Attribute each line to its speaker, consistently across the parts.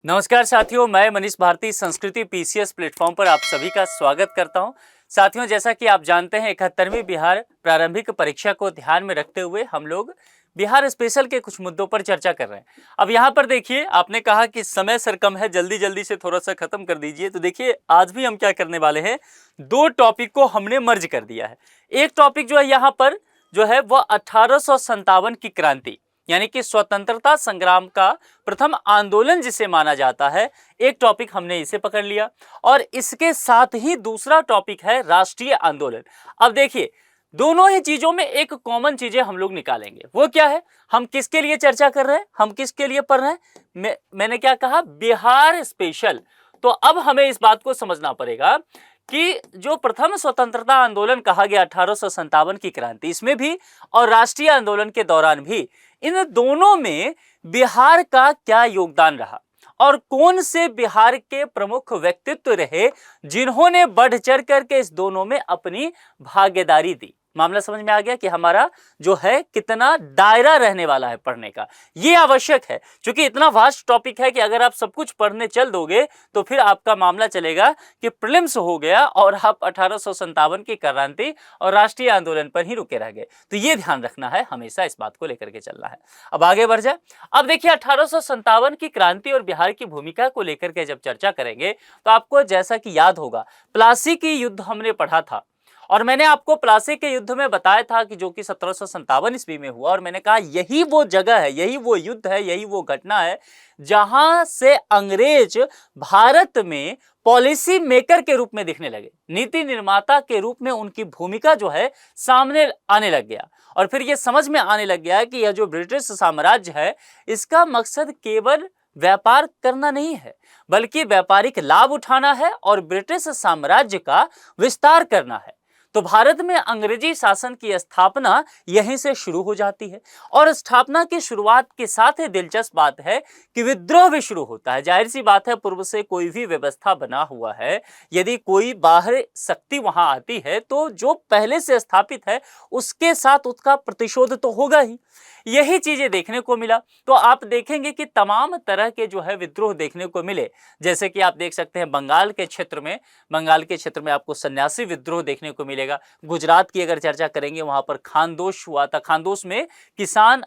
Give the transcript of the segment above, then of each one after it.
Speaker 1: नमस्कार साथियों, मैं मनीष भारती संस्कृति पीसीएस प्लेटफॉर्म पर आप सभी का स्वागत करता हूं। साथियों, जैसा कि आप जानते हैं 71वीं बिहार प्रारंभिक परीक्षा को ध्यान में रखते हुए हम लोग बिहार स्पेशल के कुछ मुद्दों पर चर्चा कर रहे हैं। अब यहाँ पर देखिए, आपने कहा कि समय सर कम है, जल्दी जल्दी से थोड़ा सा खत्म कर दीजिए। तो देखिए, आज भी हम क्या करने वाले हैं, दो टॉपिक को हमने मर्ज कर दिया है। एक टॉपिक जो है यहाँ पर जो है वह 1857 की क्रांति यानी कि स्वतंत्रता संग्राम का प्रथम आंदोलन जिसे माना जाता है, एक टॉपिक हमने इसे पकड़ लिया। और इसके साथ ही दूसरा टॉपिक है राष्ट्रीय आंदोलन। अब देखिए, दोनों ही चीजों में एक कॉमन चीजें हम लोग निकालेंगे। वो क्या है, हम किसके लिए चर्चा कर रहे हैं, हम किसके लिए पढ़ रहे हैं। मैंने क्या कहा, बिहार स्पेशल। तो अब हमें इस बात को समझना पड़ेगा कि जो प्रथम स्वतंत्रता आंदोलन कहा गया 1857 की क्रांति, इसमें भी और राष्ट्रीय आंदोलन के दौरान भी इन दोनों में बिहार का क्या योगदान रहा और कौन से बिहार के प्रमुख व्यक्तित्व रहे जिन्होंने बढ़ चढ़ करके इस दोनों में अपनी भागीदारी दी। मामला समझ में आ गया कि हमारा जो है कितना दायरा रहने वाला है पढ़ने का। ये आवश्यक है, क्योंकि इतना वास्ट टॉपिक है कि अगर आप सब कुछ पढ़ने चल दोगे तो फिर आपका मामला चलेगा कि प्रीलिम्स हो गया और आप 1857 की क्रांति और राष्ट्रीय आंदोलन पर ही रुके रह गए। तो ये ध्यान रखना है, हमेशा इस बात को लेकर के चलना है। अब आगे बढ़ जाए। अब देखिए, 1857 की क्रांति और बिहार की भूमिका को लेकर के जब चर्चा करेंगे तो आपको जैसा कि याद होगा, प्लासी की युद्ध हमने पढ़ा था और मैंने आपको प्लासी के युद्ध में बताया था कि जो कि 1757 ईस्वी में हुआ। और मैंने कहा यही वो जगह है, यही वो युद्ध है, यही वो घटना है जहां से अंग्रेज भारत में पॉलिसी मेकर के रूप में दिखने लगे, नीति निर्माता के रूप में उनकी भूमिका जो है सामने आने लग गया। और फिर यह समझ में आने लग गया कि यह जो ब्रिटिश साम्राज्य है, इसका मकसद केवल व्यापार करना नहीं है, बल्कि व्यापारिक लाभ उठाना है और ब्रिटिश साम्राज्य का विस्तार करना है। तो भारत में अंग्रेजी शासन की स्थापना यहीं से शुरू हो जाती है। और स्थापना की शुरुआत के साथ ही दिलचस्प बात है कि विद्रोह भी शुरू होता है। जाहिर सी बात है, पूर्व से कोई भी व्यवस्था बना हुआ है, यदि कोई बाहर शक्ति वहां आती है तो जो पहले से स्थापित है उसके साथ उसका प्रतिशोध तो होगा ही। यही चीजें देखने को मिला। तो आप देखेंगे कि तमाम तरह के जो है विद्रोह देखने को मिले। जैसे कि आप देख सकते हैं बंगाल के क्षेत्र में आपको सन्यासी विद्रोह देखने को मिलेगा। गुजरात की अगर चर्चा करेंगे, वहां पर खानदोश हुआ था। खानदोश में किसान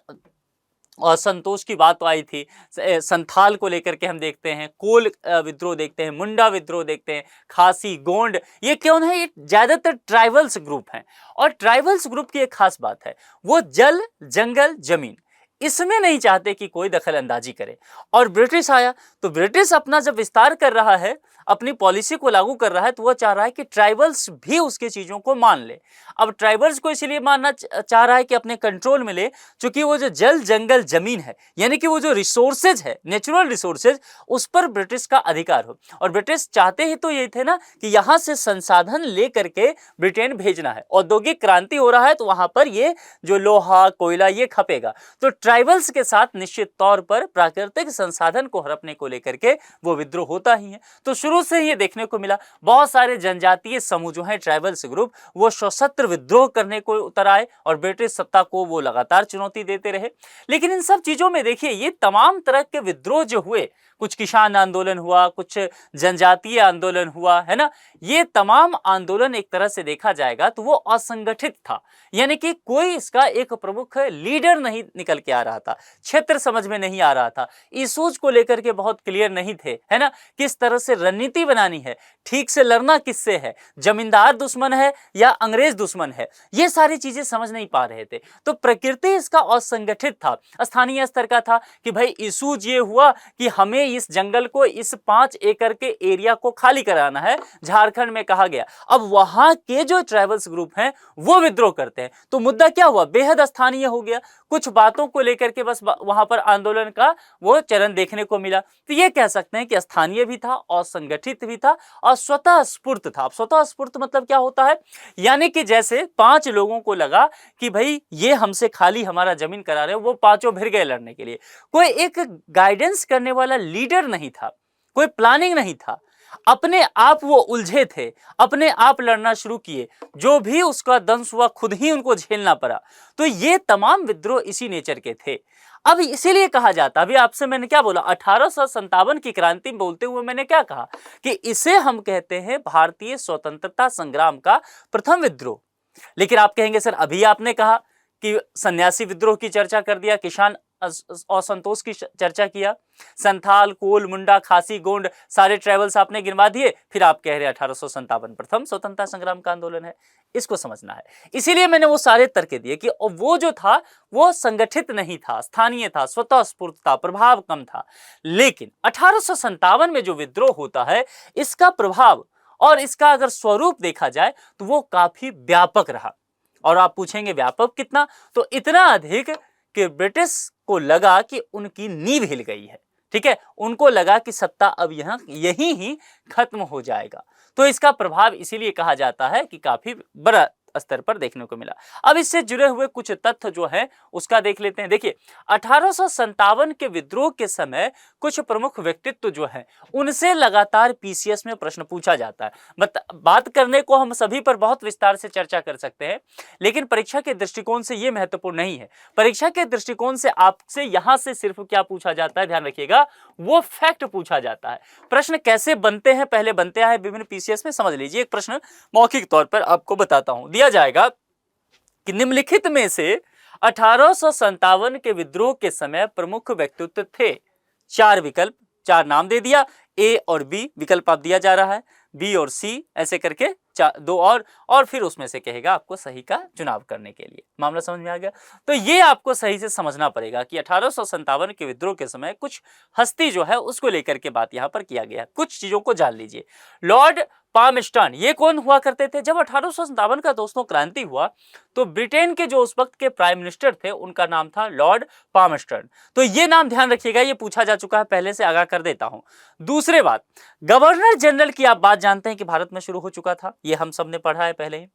Speaker 1: और संतोष की बात तो आई थी। संथाल को लेकर के हम देखते हैं, कोल विद्रोह देखते हैं, मुंडा विद्रोह देखते हैं, खासी, गोंड। ये कौन है, ये ज्यादातर ट्राइबल्स ग्रुप हैं। और ट्राइबल्स ग्रुप की एक खास बात है, वो जल, जंगल, जमीन, इसमें नहीं चाहते कि कोई दखल अंदाजी करे। और ब्रिटिश आया तो ब्रिटिश अपना जब विस्तार कर रहा है, अपनी पॉलिसी को लागू कर रहा है, तो वह चाह रहा है कि ट्राइबल्स भी उसके चीजों को मान ले। अब ट्राइबल्स को इसलिए मानना चाह रहा है कि अपने कंट्रोल में ले, क्योंकि वो जो जल, जंगल, जमीन है, यानी कि वो जो रिसोर्सेज है, नेचुरल रिसोर्सेज, उस पर ब्रिटिश का अधिकार हो। और ब्रिटिश चाहते ही तो ये थे ना कि यहां से संसाधन लेकर के ब्रिटेन भेजना है। औद्योगिक क्रांति हो रहा है तो वहां पर ये जो लोहा, कोयला, ये खपेगा। तो ट्राइबल्स के साथ निश्चित तौर पर प्राकृतिक संसाधन को हड़पने को लेकर के वो विद्रोह होता ही है। तो शुरू से ही देखने को मिला, बहुत सारे जनजातीय समूह जो है, ट्राइबल्स ग्रुप, वो सशस्त्र विद्रोह करने को उतर आए और ब्रिटिश सत्ता को वो लगातार चुनौती देते रहे। लेकिन इन सब चीजों में देखिए, ये तमाम तरह के विद्रोह जो हुए, कुछ किसान आंदोलन हुआ, कुछ जनजातीय आंदोलन हुआ, है ना, ये तमाम आंदोलन एक तरह से देखा जाएगा तो वो असंगठित था। यानी कि कोई इसका एक प्रमुख लीडर नहीं निकल के आ रहा था, क्षेत्र समझ में नहीं आ रहा था, इश्यूज को लेकर के बहुत क्लियर नहीं थे, है ना, किस तरह से रणनीति बनानी है, ठीक से लड़ना किससे है, जमींदार दुश्मन है या अंग्रेज दुश्मन है, ये सारी चीजें समझ नहीं पा रहे थे। तो प्रकृति इसका असंगठित था, स्थानीय स्तर का था कि भाई इश्यूज ये हुआ कि हमें इस जंगल को, इस 5 एकड़ के एरिया को खाली कराना है, झारखंड में कहा गया। अब वहां के जो ट्राइबल्स ग्रुप हैं वो विद्रोह करते हैं, तो मुद्दा क्या हुआ, बेहद स्थानीय हो गया। कुछ बातों को लेकर के बस वहां पर आंदोलन का वो चरण देखने को मिला। तो ये कह सकते हैं कि स्थानीय भी था और संगठित भी था और स्वतः स्फूर्त था। स्वतः स्फूर्त मतलब क्या होता है, यानी कि जैसे 5 लोगों को लगा कि भाई ये हमसे खाली हमारा जमीन करा रहे हो, वो 5 भिड़ गए लड़ने के लिए। कोई एक गाइडेंस करने वाला लीडर नहीं था, कोई प्लानिंग नहीं था, अपने आप वो उलझे थे, अपने आप लड़ना शुरू किए, जो भी उसका दंश हुआ खुद ही उनको झेलना पड़ा। तो ये तमाम विद्रोह इसी नेचर के थे। अब इसीलिए कहा जाता, अभी आपसे मैंने क्या बोला, 1857 की क्रांति बोलते हुए मैंने क्या कहा कि इसे हम कहते हैं भारतीय स्वतंत्रता संग्राम का प्रथम विद्रोह। लेकिन आप कहेंगे सर अभी आपने कहा कि सन्यासी विद्रोह की चर्चा कर दिया, किसान असंतोष की चर्चा किया, संथाल, कोल, मुंडा, खासी, गोंड सारे ट्राइबल्स आपने गिनवा दिए, फिर आप कह रहे 1857 प्रथम स्वतंत्रता संग्राम का आंदोलन है। इसको समझना है, इसीलिए मैंने वो सारे तर्क दिए कि वो जो था वो संगठित नहीं था, स्थानीय था, स्वतः स्फूर्त था, प्रभाव कम था। लेकिन 1857 में जो विद्रोह होता है इसका प्रभाव और इसका अगर स्वरूप देखा जाए तो वो काफी व्यापक रहा। और आप पूछेंगे व्यापक कितना, तो इतना अधिक कि ब्रिटिश को लगा कि उनकी नींव हिल गई है। ठीक है, उनको लगा कि सत्ता अब यहां यहीं ही खत्म हो जाएगा। तो इसका प्रभाव इसीलिए कहा जाता है कि काफी बड़ा स्तर पर देखने को मिला। अब इससे जुड़े हुए कुछ तथ्य जो है उसका देख लेते हैं। देखिए 1857 के विद्रोह के समय कुछ प्रमुख व्यक्तित्व जो है उनसे लगातार पीसीएस में प्रश्न पूछा जाता है। बात करने को हम सभी पर बहुत विस्तार से चर्चा कर सकते हैं, लेकिन परीक्षा के दृष्टिकोण से यह महत्वपूर्ण नहीं है। परीक्षा के दृष्टिकोण से आपसे यहां से सिर्फ क्या पूछा जाता है, ध्यान रखिएगा, वो फैक्ट पूछा जाता है। प्रश्न कैसे बनते हैं, पहले बनते हैं विभिन्न पीसीएस में, समझ लीजिए। एक प्रश्न मौखिक तौर पर आपको बताता हूं, दिया जाएगा कि निम्नलिखित में से 1857 के विद्रोह के समय प्रमुख व्यक्तित्व थे। चार विकल्प, चार नाम दे दिया, ए और बी विकल्प आप दिया जा रहा है, बी और सी ऐसे करके दो और फिर उसमें से कहेगा आपको सही का चुनाव करने के लिए। मामला समझ में आ गया? तो ये आपको सही से समझना पड़ेगा कि 1857 के विद्रोह के समय कुछ हस्ती जो है उसको लेकर के बात यहां पर किया गया। कुछ चीजों को जान लीजिए। लॉर्ड पामस्टन ये कौन हुआ करते थे? जब 1857 का दोस्तों क्रांति हुआ तो ब्रिटेन के जो उस वक्त के प्राइम मिनिस्टर थे उनका नाम था लॉर्ड पामस्टन। तो ये नाम ध्यान रखिएगा, ये पूछा जा चुका है, पहले से आगाह कर देता हूं। दूसरे बात, गवर्नर जनरल की आप बात जानते हैं कि भारत में शुरू हो चुका था, ये हम सब ने पढ़ा है पहले ही।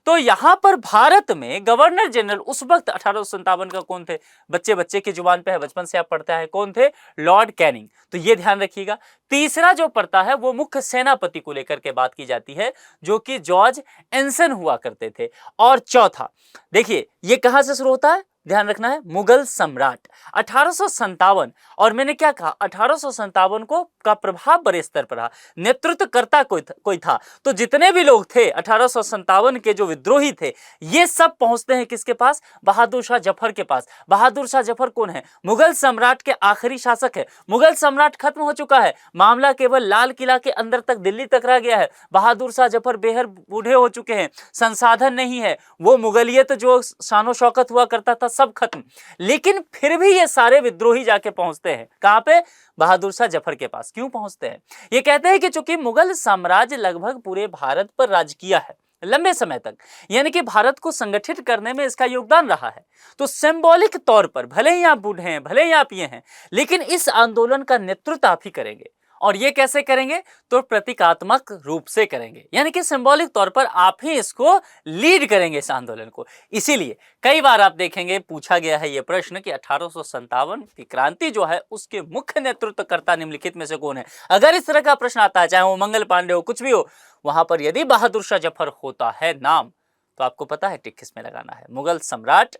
Speaker 1: तो यहां पर भारत में गवर्नर जनरल उस वक्त 1857 का कौन थे? बच्चे बच्चे की जुबान पे है, बचपन से आप पढ़ते हैं, कौन थे? Lord Canning. तो ये ध्यान रखिएगा। तीसरा जो पड़ता है वो मुख्य सेनापति को लेकर के बात की जाती है जो कि जॉर्ज एंसन हुआ करते थे। और चौथा देखिए ये कहां से शुरू होता है, ध्यान रखना है, मुगल सम्राट। 1857 और मैंने क्या कहा, 1857 को का प्रभाव बड़े स्तर पर रहा, नेतृत्वकर्ता कोई था। तो जितने भी लोग थे 1857 के जो विद्रोही थे ये सब पहुंचते हैं किसके पास? बहादुर शाह जफर के पास। बहादुर शाह जफर कौन है? मुगल सम्राट के आखिरी शासक है। मुगल सम्राट खत्म हो चुका है, मामला केवल लाल किला के अंदर तक, दिल्ली तक रह गया है। बहादुर शाह जफर बेहद बूढ़े हो चुके हैं, संसाधन नहीं है, वो मुगलियत जो शानो शौकत हुआ करता था सब खत्म। लेकिन फिर भी ये सारे विद्रोही जाके पहुंचते हैं कहां पे? बहादुर शाह जफर के पास। क्यों पहुंचते हैं? ये कहते हैं कि चूंकि मुगल साम्राज्य लगभग पूरे भारत पर राज किया है लंबे समय तक, यानी कि भारत को संगठित करने में इसका योगदान रहा है, तो सिंबॉलिक तौर पर भले ही आप बूढ़े हैं, भले ही आप ये हैं, लेकिन इस आंदोलन का नेतृत्व आप ही करेंगे। और ये कैसे करेंगे? तो प्रतीकात्मक रूप से करेंगे, यानी कि सिंबॉलिक तौर पर आप ही इसको लीड करेंगे इस आंदोलन को। इसीलिए कई बार आप देखेंगे पूछा गया है ये प्रश्न कि 1857 की क्रांति जो है उसके मुख्य नेतृत्वकर्ता निम्नलिखित में से कौन है? अगर इस तरह का प्रश्न आता है, चाहे वो मंगल पांडे हो, कुछ भी हो, वहां पर यदि बहादुर शाह जफर होता है नाम, तो आपको पता है टिक किस में लगाना है? मुगल सम्राट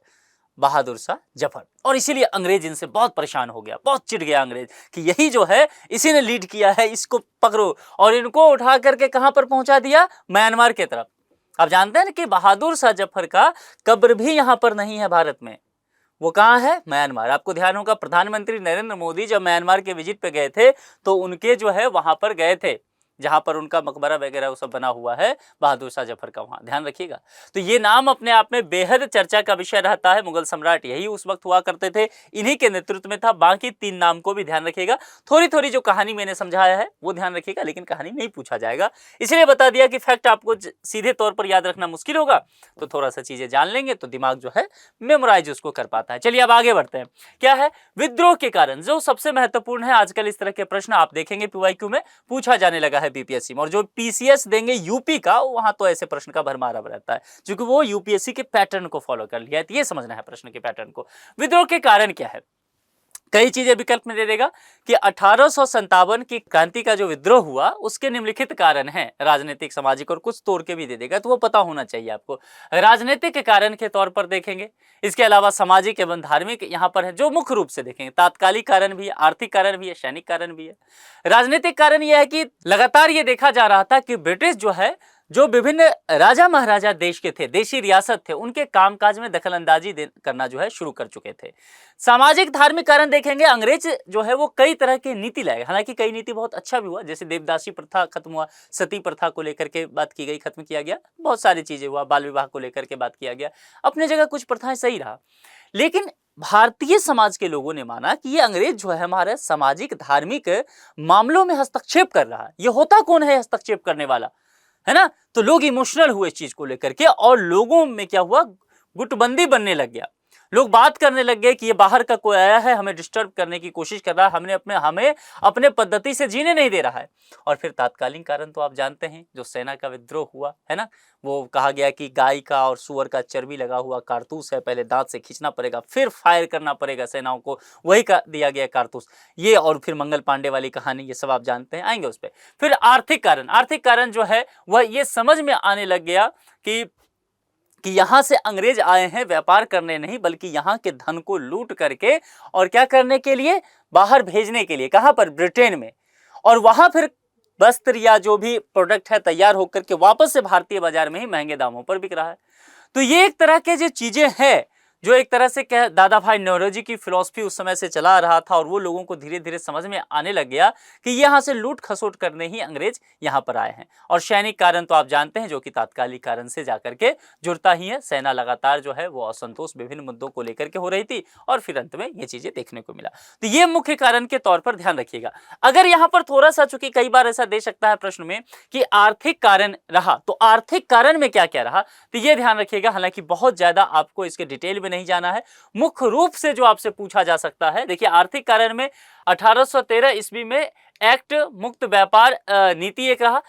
Speaker 1: बहादुर शाह जफर। और इसीलिए अंग्रेज इनसे बहुत परेशान हो गया, बहुत चिढ़ गया अंग्रेज कि यही जो है इसी ने लीड किया है, इसको पकड़ो। और इनको उठा करके कहां पर पहुंचा दिया? म्यांमार की तरफ। आप जानते हैं कि बहादुर शाह जफर का कब्र भी यहां पर नहीं है भारत में, वो कहां है? म्यांमार। आपको ध्यान होगा प्रधानमंत्री नरेंद्र मोदी जब म्यांमार के विजिट पे गए थे तो उनके जो है वहां पर गए थे, जहां पर उनका मकबरा वगैरह वो सब बना हुआ है बहादुर शाह जफर का, वहां ध्यान रखिएगा। तो ये नाम अपने आप में बेहद चर्चा का विषय रहता है। मुगल सम्राट यही उस वक्त हुआ करते थे, इन्हीं के नेतृत्व में था। बाकी तीन नाम को भी ध्यान रखिएगा। थोड़ी थोड़ी जो कहानी मैंने समझाया है वो ध्यान रखिएगा, लेकिन कहानी नहीं पूछा जाएगा, इसलिए बता दिया कि फैक्ट आपको सीधे तौर पर याद रखना मुश्किल होगा, तो थोड़ा सा चीजें जान लेंगे तो दिमाग जो है मेमोराइज उसको कर पाता है। चलिए अब आगे बढ़ते हैं। क्या है? विद्रोह के कारण जो सबसे महत्वपूर्ण है, आजकल इस तरह के प्रश्न आप देखेंगे पीवाईक्यू में पूछा जाने लगा है बीपीएससी में, और जो पीसीएस देंगे यूपी का, वहां तो ऐसे प्रश्न का भरमार रहता है क्योंकि वो यूपीएससी के पैटर्न को फॉलो कर लिया है। तो ये समझना है प्रश्न के पैटर्न को। विद्रोह के कारण क्या है? कई चीजें विकल्प में दे देगा कि 1857 की क्रांति का जो विद्रोह हुआ उसके निम्नलिखित कारण हैं, राजनीतिक, सामाजिक, और कुछ तोड़ के भी दे देगा, तो वो पता होना चाहिए आपको। राजनीतिक के कारण के तौर पर देखेंगे, इसके अलावा सामाजिक एवं धार्मिक यहाँ पर है जो मुख्य रूप से देखेंगे। तात्कालिक कारण भी है, आर्थिक कारण भी है, सैनिक कारण भी है। राजनीतिक कारण यह है कि लगातार ये देखा जा रहा था कि ब्रिटिश जो है, जो विभिन्न राजा महाराजा देश के थे, देशी रियासत थे, उनके कामकाज में दखलंदाजी करना जो है शुरू कर चुके थे। सामाजिक धार्मिक कारण देखेंगे, अंग्रेज जो है वो कई तरह की नीति लाए, हालांकि कई नीति बहुत अच्छा भी हुआ, जैसे देवदासी प्रथा खत्म हुआ, सती प्रथा को लेकर के बात की गई, खत्म किया गया, बहुत सारी चीजें हुआ, बाल विवाह को लेकर के बात किया गया, अपने जगह कुछ प्रथाएं सही रहा। लेकिन भारतीय समाज के लोगों ने माना कि ये अंग्रेज जो है हमारे सामाजिक धार्मिक मामलों में हस्तक्षेप कर रहा है। ये होता कौन है हस्तक्षेप करने वाला, है ना? तो लोग इमोशनल हुए इस चीज को लेकर के, और लोगों में क्या हुआ, गुटबंदी बनने लग गया। लोग बात करने लग गए कि ये बाहर का कोई आया है, हमें डिस्टर्ब करने की कोशिश कर रहा है, हमें अपने पद्धति से जीने नहीं दे रहा है। और फिर तात्कालिक कारण तो आप जानते हैं, जो सेना का विद्रोह हुआ है ना, वो कहा गया कि गाय का और सुअर का चर्बी लगा हुआ कारतूस है, पहले दांत से खींचना पड़ेगा, फिर फायर करना पड़ेगा सेनाओं को, वही का दिया गया कारतूस ये। और फिर मंगल पांडे वाली कहानी, ये सब आप जानते हैं, आएंगे उस पर। फिर आर्थिक कारण जो है वह ये समझ में आने लग गया कि यहां से अंग्रेज आए हैं व्यापार करने नहीं, बल्कि यहां के धन को लूट करके और क्या करने के लिए, बाहर भेजने के लिए। कहां पर, ब्रिटेन में। और वहां फिर वस्त्र या जो भी प्रोडक्ट है तैयार होकर के वापस से भारतीय बाजार में ही महंगे दामों पर बिक रहा है। तो ये एक तरह के जो चीजें हैं, जो एक तरह से क्या दादा भाई नौरोजी की फिलॉसफी उस समय से चला रहा था, और वो लोगों को धीरे धीरे समझ में आने लग गया कि यहाँ से लूट खसोट करने ही अंग्रेज यहाँ पर आए हैं। और सैनिक कारण तो आप जानते हैं, जो कि तात्कालिक कारण से जाकर के जुड़ता ही है। सेना लगातार जो है वो असंतोष विभिन्न मुद्दों को लेकर के हो रही थी, और फिर अंत में ये चीजें देखने को मिला। तो ये मुख्य कारण के तौर पर ध्यान रखिएगा। अगर यहाँ पर थोड़ा सा, चूंकि कई बार ऐसा दे सकता है प्रश्न में कि आर्थिक कारण रहा, तो आर्थिक कारण में क्या क्या रहा, तो ये ध्यान रखिएगा। हालांकि बहुत ज्यादा आपको इसके डिटेल में नहीं जाना है, मुख्य रूप से जो आपसे पूछा जा सकता है, देखिए आर्थिक कारण में 1813 ईस्वी में एक्ट मुक्त व्यापार नीति एक रहा,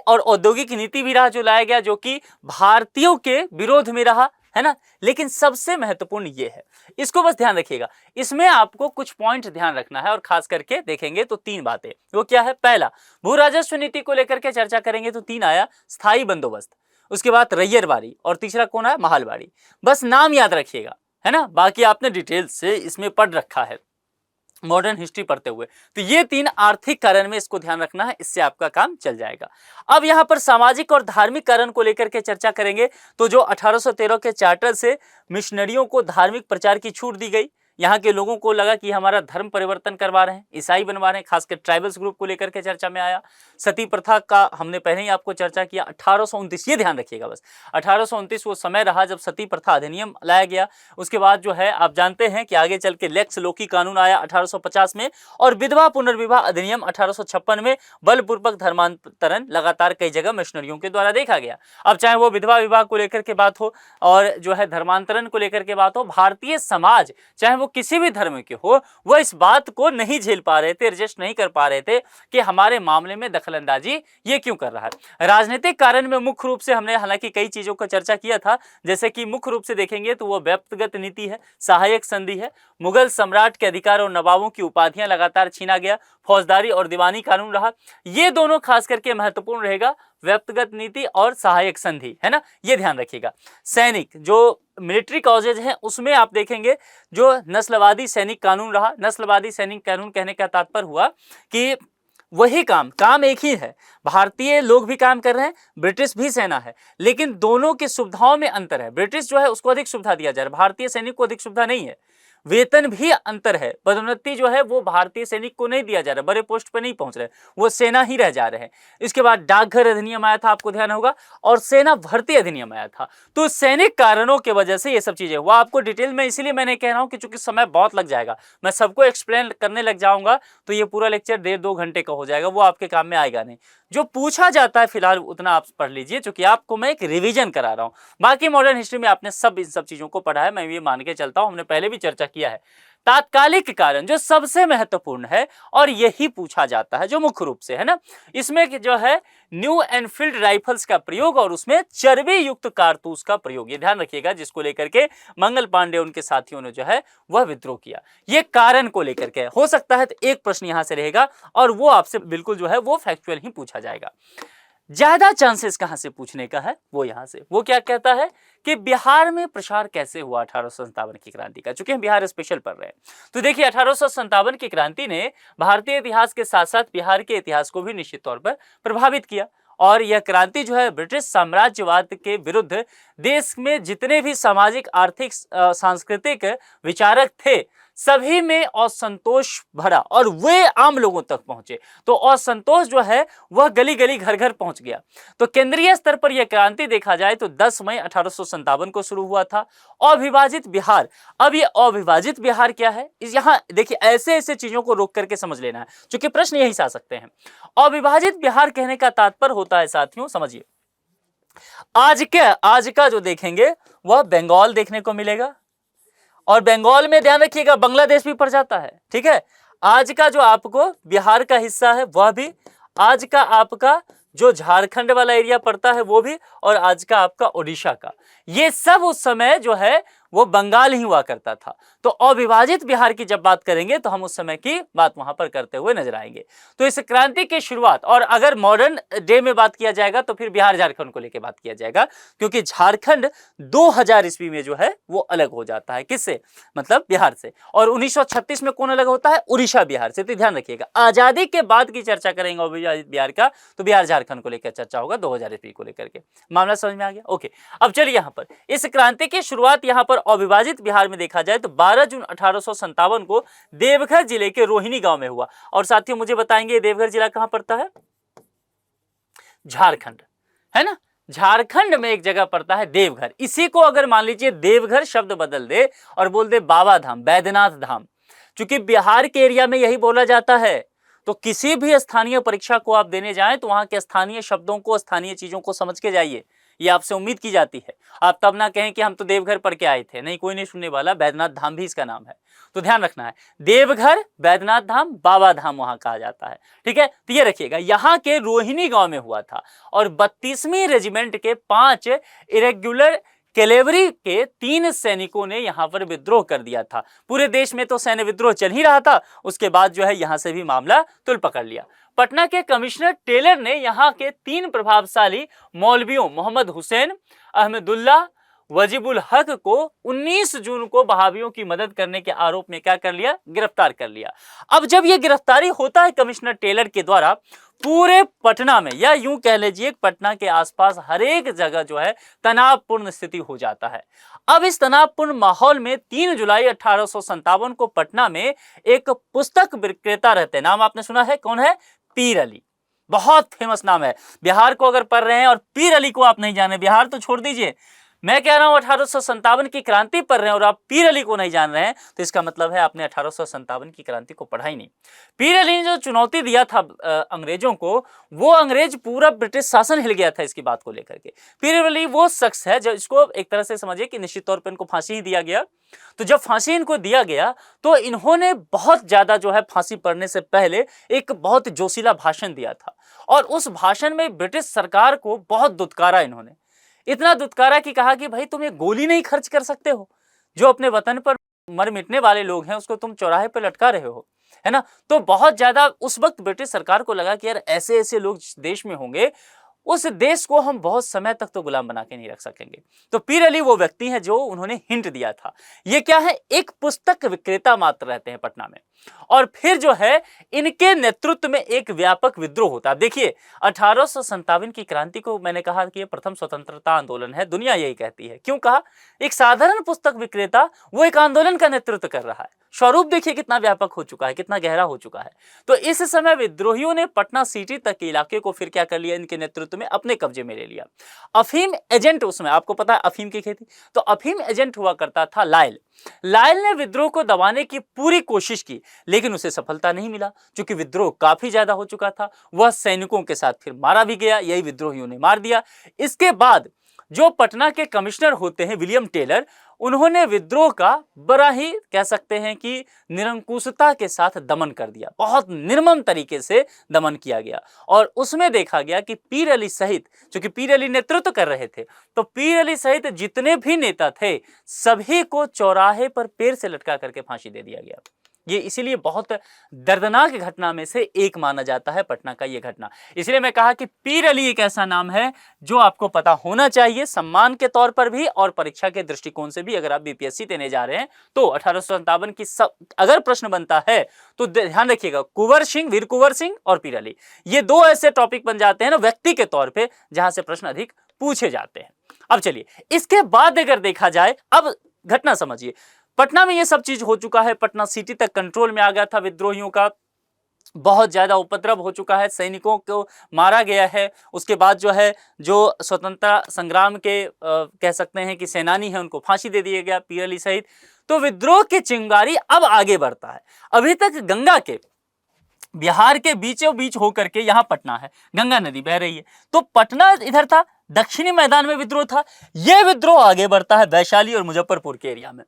Speaker 1: और औद्योगिक नीति भी रहा जो लाया गया, जो कि भारतीयों के विरोध में रहा, है ना। लेकिन सबसे महत्वपूर्ण ये है, इसको बस ध्यान रखिएगा। इसमें आपको कुछ पॉइंट ध्यान रखना है, और खास करके देखेंगे तो 3 बातें। वो क्या है, पहला भू राजस्व नीति को लेकर के चर्चा करेंगे तो 3 आया, स्थायी बंदोबस्त, उसके बाद रैयतवाड़ी, और तीसरा कौन है, महलवाड़ी। बस नाम याद रखिएगा, है ना, बाकी आपने डिटेल से इसमें पढ़ रखा है मॉडर्न हिस्ट्री पढ़ते हुए। तो ये 3 आर्थिक कारण में इसको ध्यान रखना है, इससे आपका काम चल जाएगा। अब यहां पर सामाजिक और धार्मिक कारण को लेकर के चर्चा करेंगे, तो जो 1813 के चार्टर से मिशनरियों को धार्मिक प्रचार की छूट दी गई, यहाँ के लोगों को लगा कि हमारा धर्म परिवर्तन करवा रहे हैं, ईसाई बनवा रहे हैं, खासकर ट्राइबल्स ग्रुप को लेकर के चर्चा में आया। सती प्रथा का हमने पहले ही आपको चर्चा किया। 1829, ये ध्यान रखिएगा बस, 1829 वो समय रहा जब सती प्रथा अधिनियम लाया गया। उसके बाद जो है आप जानते हैं कि आगे चल के लेक्स लोकी कानून आया 1850 में, और विधवा पुनर्विवाह अधिनियम 1856 में। बलपूर्वक धर्मांतरण लगातार कई जगह मिशनरियों के द्वारा देखा गया। अब चाहे वो विधवा विवाह को लेकर के बात हो, और जो है धर्मांतरण को लेकर के बात हो, भारतीय समाज चाहे वो किसी भी धर्म के हो, वह इस बात को नहीं झेल पा रहे थे, एडजस्ट नहीं कर पा रहे थे कि हमारे मामले में दखलंदाजी ये क्यों कर रहा है। राजनीतिक कारण में मुख्य रूप से हमने हालांकि कई चीजों का चर्चा किया था, जैसे कि मुख्य रूप से देखेंगे तो वो व्यक्तिगत नीति है, सहायक संधि है, मुगल सम्राट के अधिकार और नवाबों की उपाधियां लगातार छीना गया, फौजदारी और दीवानी कानून रहा। ये दोनों खास करके महत्वपूर्ण रहेगा, व्यक्तिगत नीति और सहायक संधि, है ना, ये ध्यान रखिएगा। सैनिक जो मिलिट्री कॉजेज हैं उसमें आप देखेंगे जो नस्लवादी सैनिक कानून रहा। नस्लवादी सैनिक कानून कहने का तात्पर्य हुआ कि वही काम एक ही है, भारतीय लोग भी काम कर रहे हैं, ब्रिटिश भी सेना है, लेकिन दोनों की सुविधाओं में अंतर है। ब्रिटिश जो है उसको अधिक सुविधा दिया जा रहा है, भारतीय सैनिक को अधिक सुविधा नहीं है। वेतन भी अंतर है, पदोन्नति जो है वो भारतीय सैनिक को नहीं दिया जा रहा, बड़े पोस्ट पर नहीं पहुंच रहे, वो सेना ही रह जा रहे हैं। इसके बाद डाकघर अधिनियम आया था, आपको ध्यान होगा, और सेना भर्ती अधिनियम आया था। तो सैनिक कारणों की वजह से ये सब चीजें हुआ। आपको डिटेल में इसीलिए मैंने कह रहा हूं कि चूंकि समय बहुत लग जाएगा, मैं सबको एक्सप्लेन करने लग जाऊंगा तो ये पूरा लेक्चर 1.5-2 घंटे का हो जाएगा, वो आपके काम में आएगा नहीं। जो पूछा जाता है फिलहाल उतना आप पढ़ लीजिए, क्योंकि आपको मैं एक रिवीजन करा रहा हूं। बाकी मॉडर्न हिस्ट्री में आपने इन सब चीजों को पढ़ा है, मैं ये मान के चलता हूं, हमने पहले भी चर्चा किया है। तात्कालिक कारण जो सबसे महत्वपूर्ण है और यही पूछा जाता है जो मुख्य रूप से है ना, इसमें जो है न्यू एनफील्ड राइफल्स का प्रयोग और उसमें चर्बी युक्त कारतूस का प्रयोग, ये ध्यान रखिएगा, जिसको लेकर के मंगल पांडे उनके साथियों ने जो है वह विद्रोह किया। ये कारण को लेकर के हो सकता है तो एक प्रश्न यहां से रहेगा और वो आपसे बिल्कुल जो है वो फैक्चुअल ही पूछा जाएगा। ज्यादा चांसेस कहां से पूछने का है, वो यहां से, वो क्या कहता है कि बिहार में प्रसार कैसे हुआ 1857 की क्रांति का, चूंकि हम बिहार स्पेशल पढ़ रहे हैं। तो देखिए 1857 की क्रांति ने भारतीय इतिहास के साथ साथ बिहार के इतिहास को भी निश्चित तौर पर प्रभावित किया और यह क्रांति जो है ब्रिटिश साम्राज्यवाद के विरुद्ध देश में जितने भी सामाजिक, आर्थिक, सांस्कृतिक विचारक थे सभी में असंतोष भरा और वे आम लोगों तक पहुंचे। तो असंतोष जो है वह गली गली घर घर पहुंच गया। तो केंद्रीय स्तर पर यह क्रांति देखा जाए तो 10 मई 1857 को शुरू हुआ था। अविभाजित बिहार, अब ये अविभाजित बिहार क्या है, यहाँ देखिए ऐसे ऐसे चीजों को रोक करके समझ लेना है, क्योंकि प्रश्न यही से आ सकते हैं। अविभाजित बिहार कहने का तात्पर्य होता है साथियों, समझिए, आज का जो देखेंगे वह बंगाल देखने को मिलेगा और बंगाल में ध्यान रखिएगा बांग्लादेश भी पड़ जाता है, ठीक है। आज का जो आपको बिहार का हिस्सा है वह भी, आज का आपका जो झारखंड वाला एरिया पड़ता है वो भी, और आज का आपका ओडिशा का, ये सब उस समय जो है वो बंगाल ही हुआ करता था। तो अविभाजित बिहार की जब बात करेंगे तो हम उस समय की बात वहां पर करते हुए नजर आएंगे। तो इस क्रांति की शुरुआत, और अगर मॉडर्न डे में बात किया जाएगा तो फिर बिहार झारखंड को लेकर बात किया जाएगा, क्योंकि झारखंड 2000 ईस्वी में जो है वो अलग हो जाता है, किससे, मतलब बिहार से, और 1936 में कौन अलग होता है, उड़ीसा बिहार से। तो ध्यान रखिएगा, आजादी के बाद की चर्चा करेंगे अविभाजित बिहार का तो बिहार झारखंड को लेकर चर्चा होगा 2000 ईस्वी को लेकर के। मामला समझ में आ गया, ओके। अब चलिए यहाँ पर इस क्रांति की शुरुआत यहाँ पर अविभाजित बिहार में देखा जाए तो 12 जून 1857 को देवघर जिले के रोहिणी गांव में हुआ। और साथियों मुझे बताएंगे देवघर जिला कहां पड़ता है, झारखंड, है ना, झारखंड में एक जगह पड़ता है देवघर। इसी को अगर मान लीजिए देवघर शब्द बदल दे और बोल दे बाबा धाम, बैद्यनाथ धाम, क्योंकि बिहार के एरिया में यही बोला जाता है। तो किसी भी स्थानीय परीक्षा को आप देने जाएं तो वहां के स्थानीय शब्दों को, स्थानीय चीजों को समझ के जाइए, ये आपसे उम्मीद की जाती है। आप तब ना कहें कि हम तो देवघर पढ़ के आए थे, नहीं, कोई नहीं सुनने वाला, बैद्यनाथ धाम भी इसका नाम है। तो ध्यान रखना है, देवघर, बैद्यनाथ धाम, बाबा धाम वहां कहा जाता है, ठीक है। तो ये रखिएगा, यहाँ के रोहिणी गांव में हुआ था और 32वीं रेजिमेंट के 5 इरेगुलर कैलेवरी के 3 सैनिकों ने यहां पर विद्रोह कर दिया था। पूरे देश में तो सैन्य विद्रोह चल ही रहा था, उसके बाद जो है यहां से भी मामला तुल पकड़ लिया। पटना के कमिश्नर टेलर ने यहां के 3 प्रभावशाली मौलवियों मोहम्मद हुसैन, अहमदुल्लाह, वजीबुल हक को 19 जून को बहावियों की मदद करने के आरोप में क्या कर लिया, गिरफ्तार कर लिया। अब जब यह गिरफ्तारी होता है कमिश्नर टेलर के द्वारा, पूरे पटना में या यूं कह लीजिए पटना के आसपास हर एक जगह जो है तनावपूर्ण स्थिति हो जाता है। अब इस तनावपूर्ण माहौल में 3 जुलाई 1857 को पटना में एक पुस्तक विक्रेता रहते हैं, नाम आपने सुना है, कौन है, पीर अली, बहुत फेमस नाम है। बिहार को अगर पढ़ रहे हैं और पीर अली को आप नहीं जाने, बिहार तो छोड़ दीजिए, मैं कह रहा हूं 1857 की क्रांति पढ़ रहे हैं और आप पीर अली को नहीं जान रहे हैं, तो इसका मतलब है आपने 1857 की क्रांति को पढ़ा ही नहीं। पीर अली ने जो चुनौती दिया था अंग्रेजों को, वो अंग्रेज पूरा ब्रिटिश शासन हिल गया था इसकी बात को लेकर के। पीर अली वो शख्स है जो, इसको एक तरह से समझिए कि निश्चित तौर पर इनको फांसी ही दिया गया। तो जब फांसी इनको दिया गया तो इन्होंने बहुत ज्यादा जो है फांसी पड़ने से पहले एक बहुत जोशीला भाषण दिया था और उस भाषण में ब्रिटिश सरकार को बहुत दुत्कारा। इन्होंने इतना दुत्कारा कि कहा कि भाई तुम ये गोली नहीं खर्च कर सकते हो, जो अपने वतन पर मर मिटने वाले लोग हैं उसको तुम चौराहे पर लटका रहे हो, है ना। तो बहुत ज्यादा उस वक्त ब्रिटिश सरकार को लगा कि यार ऐसे ऐसे लोग देश में होंगे, उस देश को हम बहुत समय तक तो गुलाम बना के नहीं रख सकेंगे। तो पीर अली वो व्यक्ति है जो उन्होंने हिंट दिया था। ये क्या है, एक पुस्तक विक्रेता मात्र रहते हैं पटना में, और फिर जो है इनके नेतृत्व में एक व्यापक विद्रोह होता है। देखिए 1857 की क्रांति को मैंने कहा कि ये प्रथम स्वतंत्रता आंदोलन है, दुनिया यही कहती है। क्यों कहा, एक साधारण पुस्तक विक्रेता वो एक आंदोलन का नेतृत्व कर रहा है। स्वरूप देखिए कितना व्यापक हो चुका है, कितना गहरा हो चुका है। तो इस समय विद्रोहियों ने पटना सिटी तक के इलाके को फिर क्या कर लिया, इनके नेतृत्व में अपने कब्जे में ले लिया। अफीम एजेंट, उसमें आपको पता है अफीम की खेती, तो अफीम एजेंट हुआ करता था लायल। लायल ने विद्रोह को दबाने की पूरी कोशिश की, लेकिन उसे सफलता नहीं मिला, क्योंकि विद्रोह काफी ज्यादा हो चुका था। वह सैनिकों के साथ फिर मारा भी गया, यही विद्रोहियों ने मार दिया। इसके बाद जो पटना के कमिश्नर होते हैं विलियम टेलर, उन्होंने विद्रोह का बड़ा ही कह सकते हैं कि निरंकुशता के साथ दमन कर दिया। बहुत निर्मम तरीके से दमन किया गया और उसमें देखा गया कि पीर अली सहित, चूंकि पीर अली नेतृत्व कर रहे थे, तो पीर अली सहित जितने भी नेता थे सभी को चौराहे पर पैर से लटका करके फांसी दे दिया गया। ये इसीलिए बहुत दर्दनाक घटना में से एक माना जाता है पटना का ये घटना। इसलिए मैं कहा कि पीर अली एक ऐसा नाम है जो आपको पता होना चाहिए, सम्मान के तौर पर भी और परीक्षा के दृष्टिकोण से भी। अगर आप बीपीएससी देने जा रहे हैं तो 1857 की अगर प्रश्न बनता है तो ध्यान रखिएगा, कुंवर सिंह, वीर कुंवर सिंह और पीर अली, ये दो ऐसे टॉपिक बन जाते हैं ना व्यक्ति के तौर पर, जहां से प्रश्न अधिक पूछे जाते हैं। अब चलिए इसके बाद अगर देखा जाए, अब घटना समझिए, पटना में ये सब चीज हो चुका है, पटना सिटी तक कंट्रोल में आ गया था, विद्रोहियों का बहुत ज्यादा उपद्रव हो चुका है, सैनिकों को मारा गया है। उसके बाद जो है, जो स्वतंत्रता संग्राम के कह सकते हैं कि सेनानी है, उनको फांसी दे दिया गया, पीर अली सहित। तो विद्रोह की चिंगारी अब आगे बढ़ता है। अभी तक गंगा के, बिहार के बीचों बीच होकर के यहाँ पटना है, गंगा नदी बह रही है, तो पटना इधर था, दक्षिणी मैदान में विद्रोह था। यह विद्रोह आगे बढ़ता है वैशाली और मुजफ्फरपुर के एरिया में।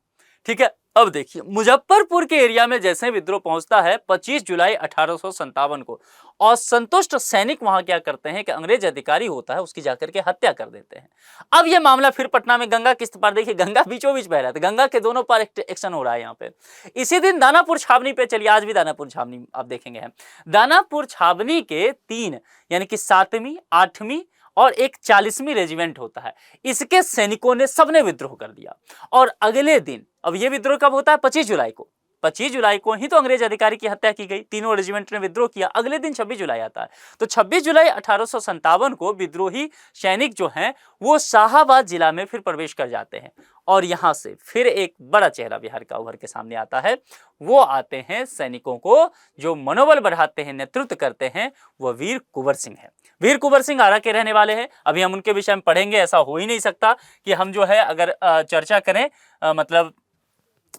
Speaker 1: ठीक है, अब देखिए मुजफ्फरपुर के एरिया में जैसे विद्रोह पहुंचता है 25 जुलाई 1857 को, और संतुष्ट सैनिक वहां क्या करते हैं कि अंग्रेज अधिकारी होता है उसकी जाकर के हत्या कर देते हैं। अब यह मामला फिर पटना में गंगा किस्त पार, देखिए गंगा बीचों बीच बह रहा था, गंगा के दोनों पार एक्शन हो रहा है यहाँ पे। इसी दिन दानापुर छावनी पे चलिए, आज भी दानापुर छावनी आप देखेंगे हम, दानापुर छावनी के 3 यानी कि 7वीं, 8वीं और एक 40वीं रेजिमेंट होता है, इसके सैनिकों ने सबने विद्रोह कर दिया। और अगले दिन, अब ये विद्रोह कब होता है? 25 जुलाई को। 25 जुलाई को ही तो अंग्रेज अधिकारी की हत्या की गई, तीनों रेजिमेंट ने विद्रोह किया। अगले दिन 26 जुलाई आता है, तो 26 जुलाई 1857 को विद्रोही सैनिक जो हैं वो शाहाबाद जिला में फिर प्रवेश कर जाते हैं। और यहां से फिर एक बड़ा चेहरा बिहार का उभर के सामने आता है। वो आते हैं सैनिकों को जो मनोबल बढ़ाते हैं, नेतृत्व करते हैं, वो वीर कुंवर सिंह है। वीर कुंवर सिंह आरा के रहने वाले हैं। अभी हम उनके विषय में पढ़ेंगे, ऐसा हो ही नहीं सकता कि हम जो है अगर चर्चा करें मतलब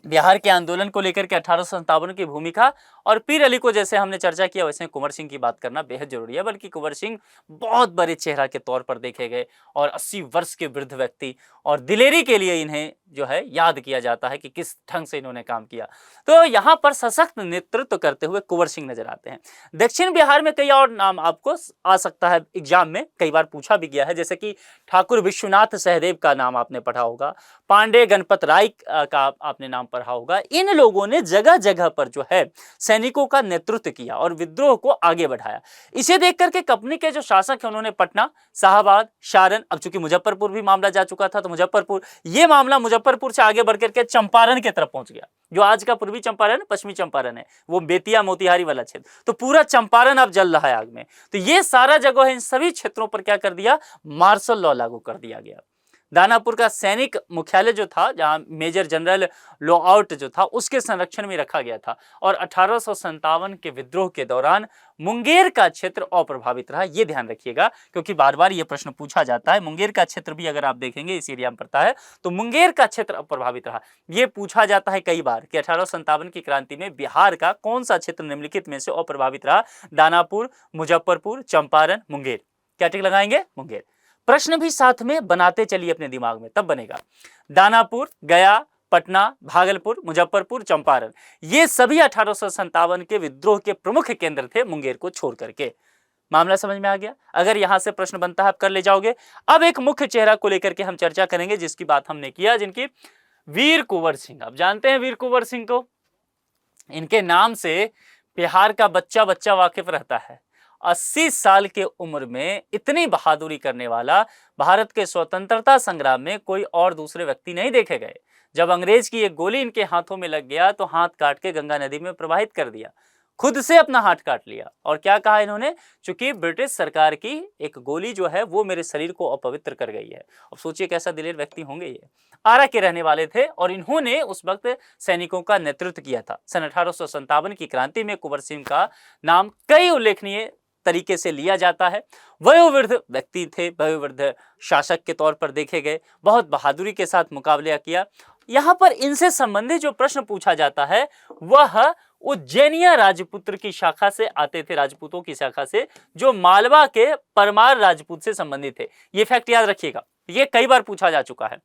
Speaker 1: बिहार के आंदोलन को लेकर के 1857 की भूमिका, और पीर अली को जैसे हमने चर्चा किया वैसे कुंवर सिंह की बात करना बेहद जरूरी है। बल्कि कुंवर सिंह बहुत बड़े चेहरा के तौर पर देखे गए और 80 वर्ष के वृद्ध व्यक्ति, और दिलेरी के लिए इन्हें जो है याद किया जाता है कि किस ढंग से इन्होंने काम किया। तो यहाँ पर सशक्त नेतृत्व करते हुए कुंवर सिंह नजर आते हैं। दक्षिण बिहार में कई और नाम आपको आ सकता है, एग्जाम में कई बार पूछा भी गया है, जैसे कि ठाकुर विश्वनाथ सहदेव का नाम आपने पढ़ा होगा, पांडे गणपत राय का आपने नाम पढ़ा होगा। इन लोगों ने जगह जगह पर जो है सैनिकों का नेतृत्व किया और विद्रोह को आगे बढ़ाया। इसे देख करके कंपनी के जो शासक हैं उन्होंने पटना, शाहाबाद, सारण, अब चूंकि मुजफ्फरपुर भी मामला जा चुका था तो मुजफ्फरपुर, ये मामला मुजफ्फरपुर से आगे बढ़ करके चंपारण की तरफ पहुंच गया, जो आज का पूर्वी चंपारण, पश्चिमी चंपारण है, वो बेतिया मोतिहारी वाला क्षेत्र, तो पूरा चंपारण अब जल रहा है आग में। तो ये सारा जगह है, इन सभी क्षेत्रों पर क्या कर दिया, मार्शल लॉ लागू कर दिया गया। दानापुर का सैनिक मुख्यालय जो था, जहां मेजर जनरल लोआउट जो था, उसके संरक्षण में रखा गया था। और 1857 के विद्रोह के दौरान मुंगेर का क्षेत्र अप्रभावित रहा। ये ध्यान रखिएगा क्योंकि बार बार ये प्रश्न पूछा जाता है। मुंगेर का क्षेत्र भी अगर आप देखेंगे इस एरिया में पड़ता है, तो मुंगेर का क्षेत्र अप्रभावित रहा। ये पूछा जाता है कई बार कि 1857 की क्रांति में बिहार का कौन सा क्षेत्र निम्नलिखित में से अप्रभावित रहा? दानापुर, मुजफ्फरपुर, चंपारण, मुंगेर। क्या टिक लगाएंगे? मुंगेर। प्रश्न भी साथ में बनाते चलिए अपने दिमाग में, तब बनेगा। दानापुर, गया, पटना, भागलपुर, मुजफ्फरपुर, चंपारण, ये सभी 1857 के विद्रोह के प्रमुख केंद्र थे, मुंगेर को छोड़ करके। मामला समझ में आ गया? अगर यहां से प्रश्न बनता है आप कर ले जाओगे। अब एक मुख्य चेहरा को लेकर के हम चर्चा करेंगे जिसकी बात हमने किया, जिनकी वीर कुंवर सिंह। अब जानते हैं वीर कुंवर सिंह को, इनके नाम से बिहार का बच्चा बच्चा वाकिफ रहता है। 80 साल के उम्र में इतनी बहादुरी करने वाला भारत के स्वतंत्रता संग्राम में कोई और दूसरे व्यक्ति नहीं देखे गए। जब अंग्रेज की एक गोली इनके हाथों में लग गया तो हाथ काट के गंगा नदी में प्रवाहित कर दिया, खुद से अपना हाथ काट लिया। और क्या कहा इन्होंने? चूंकि ब्रिटिश सरकार की एक गोली जो है वो मेरे शरीर को अपवित्र कर गई है। अब सोचिए कैसा दिलेर व्यक्ति होंगे ये। आरा के रहने वाले थे और इन्होंने उस वक्त सैनिकों का नेतृत्व किया था। सन 1857 की क्रांति में कुंवर सिंह का नाम कई उल्लेखनीय तरीके से लिया जाता है। वयोवृद्ध व्यक्ति थे, वयोवृद्ध शासक के तौर पर देखे गए, बहुत बहादुरी के साथ मुकाबला किया। यहाँ पर इनसे संबंधित जो प्रश्न पूछा जाता है वह उज्जैनिया राजपुत्र की शाखा से आते थे, राजपूतों की शाखा से, जो मालवा के परमार राजपूत से संबंधित थे। ये फैक्ट याद रखिएगा। ये कई बार पूछा जा चुका है।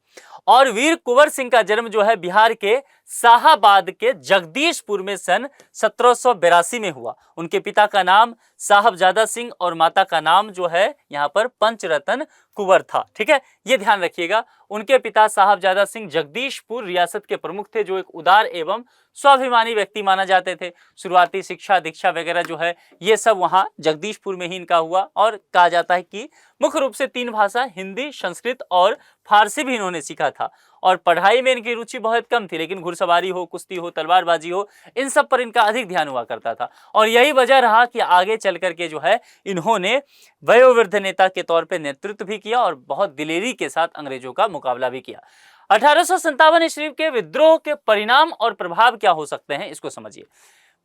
Speaker 1: और वीर कुंवर सिंह का जन्म जो है बिहार के शाहाबाद के जगदीशपुर में सन 1782 में हुआ। उनके पिता का नाम साहबजादा सिंह और माता का नाम जो है यहाँ पर पंचरतन कुंवर था। ठीक है, ये ध्यान रखिएगा। उनके पिता साहबजादा सिंह जगदीशपुर रियासत के प्रमुख थे, जो एक उदार एवं स्वाभिमानी व्यक्ति माना जाते थे। शुरुआती शिक्षा दीक्षा वगैरह जो है ये सब वहाँ जगदीशपुर में ही इनका हुआ। और कहा जाता है कि मुख्य रूप से 3 भाषा हिंदी, संस्कृत और फारसी भी इन्होंने सीखा था। और पढ़ाई में इनकी रुचि बहुत कम थी, लेकिन घुड़सवारी हो, कुश्ती हो, तलवारबाजी हो, इन सब पर इनका अधिक ध्यान हुआ करता था। और यही वजह रहा कि आगे चल करके जो है इन्होंने वयोवृद्ध नेता के तौर पर नेतृत्व भी किया और बहुत दिलेरी के साथ अंग्रेजों का मुकाबला भी किया। 1857 ईस्वी के विद्रोह के परिणाम और प्रभाव क्या हो सकते हैं, इसको समझिए।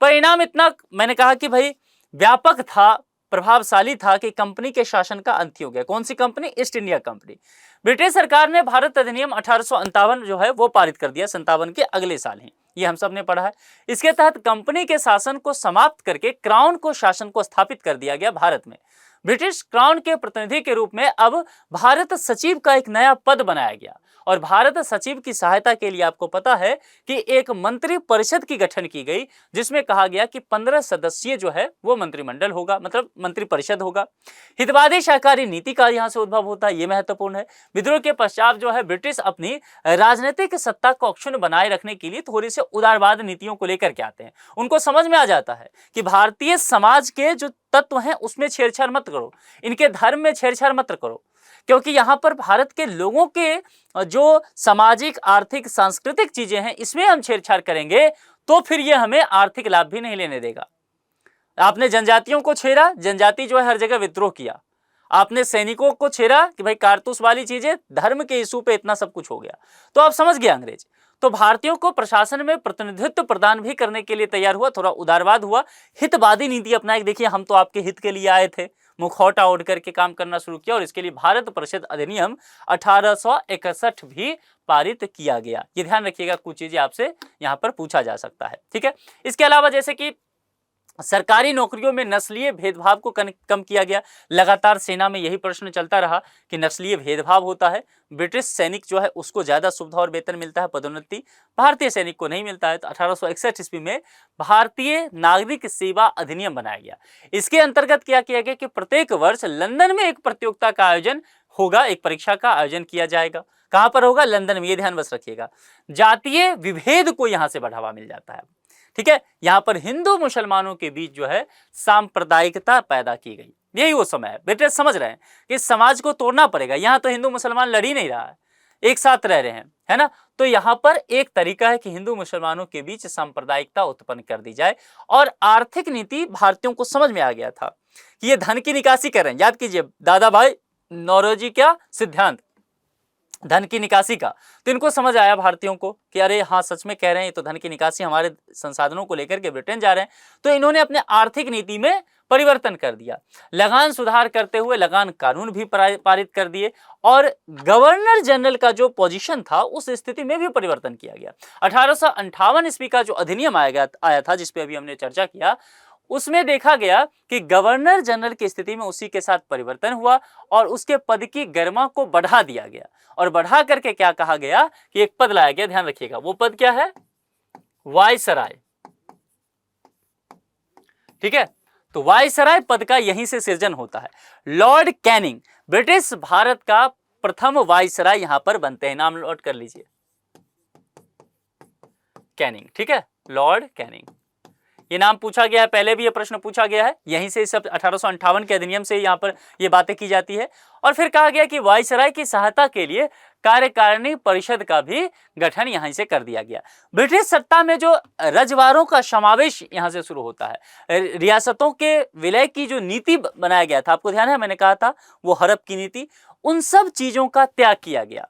Speaker 1: परिणाम इतना मैंने कहा कि भाई व्यापक था, प्रभावशाली था कि कंपनी के शासन का अंत हो गया। कौन सी company? East India company. British सरकार ने भारत अधिनियम 1857 जो है वो पारित कर दिया 57 के अगले साल ही। ये हम सब ने पढ़ा है। इसके तहत कंपनी के शासन को समाप्त करके क्राउन को शासन को स्थापित कर दिया गया भारत में। ब्रिटिश क्राउन के प्रतिनिधि के रूप में अब भारत सचिव का एक नया पद बनाया गया। और भारत सचिव की सहायता के लिए आपको पता है कि एक मंत्री परिषद की गठन की गई, जिसमें कहा गया कि 15 सदस्यीय जो है वो मंत्रिमंडल होगा, मतलब मंत्री परिषद होगा। हितवादी सहकारी नीति का यहां से उद्भव होता है, ये महत्वपूर्ण है। विद्रोह के पश्चात जो है ब्रिटिश अपनी राजनीतिक सत्ता को अक्षुण्ण बनाए रखने के लिए थोड़ी से उदारवाद नीतियों को लेकर के आते हैं। उनको समझ में आ जाता है कि भारतीय समाज के जो तत्व हैं उसमें छेड़छाड़ मत करो, इनके धर्म में छेड़छाड़ मत करो, क्योंकि यहाँ पर भारत के लोगों के जो सामाजिक, आर्थिक, सांस्कृतिक चीजें हैं इसमें हम छेड़छाड़ करेंगे तो फिर ये हमें आर्थिक लाभ भी नहीं लेने देगा। आपने जनजातियों को छेड़ा, जनजाति जो है हर जगह विद्रोह किया। आपने सैनिकों को छेड़ा कि भाई कारतूस वाली चीजें, धर्म के इशू पे इतना सब कुछ हो गया, तो आप समझ गए अंग्रेज। तो भारतीयों को प्रशासन में प्रतिनिधित्व प्रदान भी करने के लिए तैयार हुआ, थोड़ा उदारवाद हुआ, हितवादी नीति अपनाई। देखिए हम तो आपके हित के लिए आए थे, मुखौटा ओढ़ करके काम करना शुरू किया। और इसके लिए भारत परिषद अधिनियम 1861 भी पारित किया गया। ये ध्यान रखिएगा, कुछ चीजें आपसे यहाँ पर पूछा जा सकता है। ठीक है, इसके अलावा जैसे कि सरकारी नौकरियों में नस्लीय भेदभाव को कम किया गया। लगातार सेना में यही प्रश्न चलता रहा कि नस्लीय भेदभाव होता है, ब्रिटिश सैनिक जो है उसको ज्यादा सुविधा और वेतन मिलता है, पदोन्नति, भारतीय सैनिक को नहीं मिलता है। तो 1861 ईस्वी में भारतीय नागरिक सेवा अधिनियम बनाया गया। इसके अंतर्गत क्या किया गया कि प्रत्येक वर्ष लंदन में एक प्रतियोगिता का आयोजन होगा, एक परीक्षा का आयोजन किया जाएगा। कहां पर होगा? लंदन में। ये ध्यान बस रखिएगा। जातीय विभेद को यहां से बढ़ावा मिल जाता है। ठीक है, यहां पर हिंदू मुसलमानों के बीच जो है सांप्रदायिकता पैदा की गई। यही वो समय है, ब्रिटिश समझ रहे हैं कि इस समाज को तोड़ना पड़ेगा। यहां तो हिंदू मुसलमान लड़ ही नहीं रहा है, एक साथ रह रहे हैं, है ना। तो यहां पर एक तरीका है कि हिंदू मुसलमानों के बीच सांप्रदायिकता उत्पन्न कर दी जाए। और आर्थिक नीति भारतीयों को समझ में आ गया था कि ये धन की निकासी कर रहे हैं। याद कीजिए दादा भाई नौरोजी क्या सिद्धांत, धन की निकासी का। तो इनको समझ आया भारतीयों को कि अरे हाँ सच में कह रहे हैं, तो धन की निकासी, हमारे संसाधनों को लेकर के ब्रिटेन जा रहे हैं। तो इन्होंने अपने आर्थिक नीति में परिवर्तन कर दिया। लगान सुधार करते हुए लगान कानून भी पारित कर दिए। और गवर्नर जनरल का जो पोजीशन था उस स्थिति में भी परिवर्तन किया गया। 1858 ईस्वी का जो अधिनियम आया था जिसपे अभी हमने चर्चा किया, उसमें देखा गया कि गवर्नर जनरल की स्थिति में उसी के साथ परिवर्तन हुआ और उसके पद की गरिमा को बढ़ा दिया गया। और बढ़ा करके क्या कहा गया कि एक पद लाया गया, ध्यान रखिएगा। वो पद क्या है? वायसराय। ठीक है, तो वायसराय पद का यहीं से सृजन होता है। लॉर्ड कैनिंग ब्रिटिश भारत का प्रथम वायसराय यहां पर बनते हैं। नाम नोट कर लीजिए, कैनिंग। ठीक है, लॉर्ड कैनिंग, ये नाम पूछा गया है, पहले भी ये प्रश्न पूछा गया है। यहीं से सब 1858 के अधिनियम से यहाँ पर ये बातें की जाती है। और फिर कहा गया कि वायसराय की सहायता के लिए कार्यकारिणी परिषद का भी गठन यहीं से कर दिया गया। ब्रिटिश सत्ता में जो रजवाड़ों का समावेश यहाँ से शुरू होता है। रियासतों के विलय की जो नीति बनाया गया था, आपको ध्यान है मैंने कहा था वो हड़प की नीति, उन सब चीजों का त्याग किया गया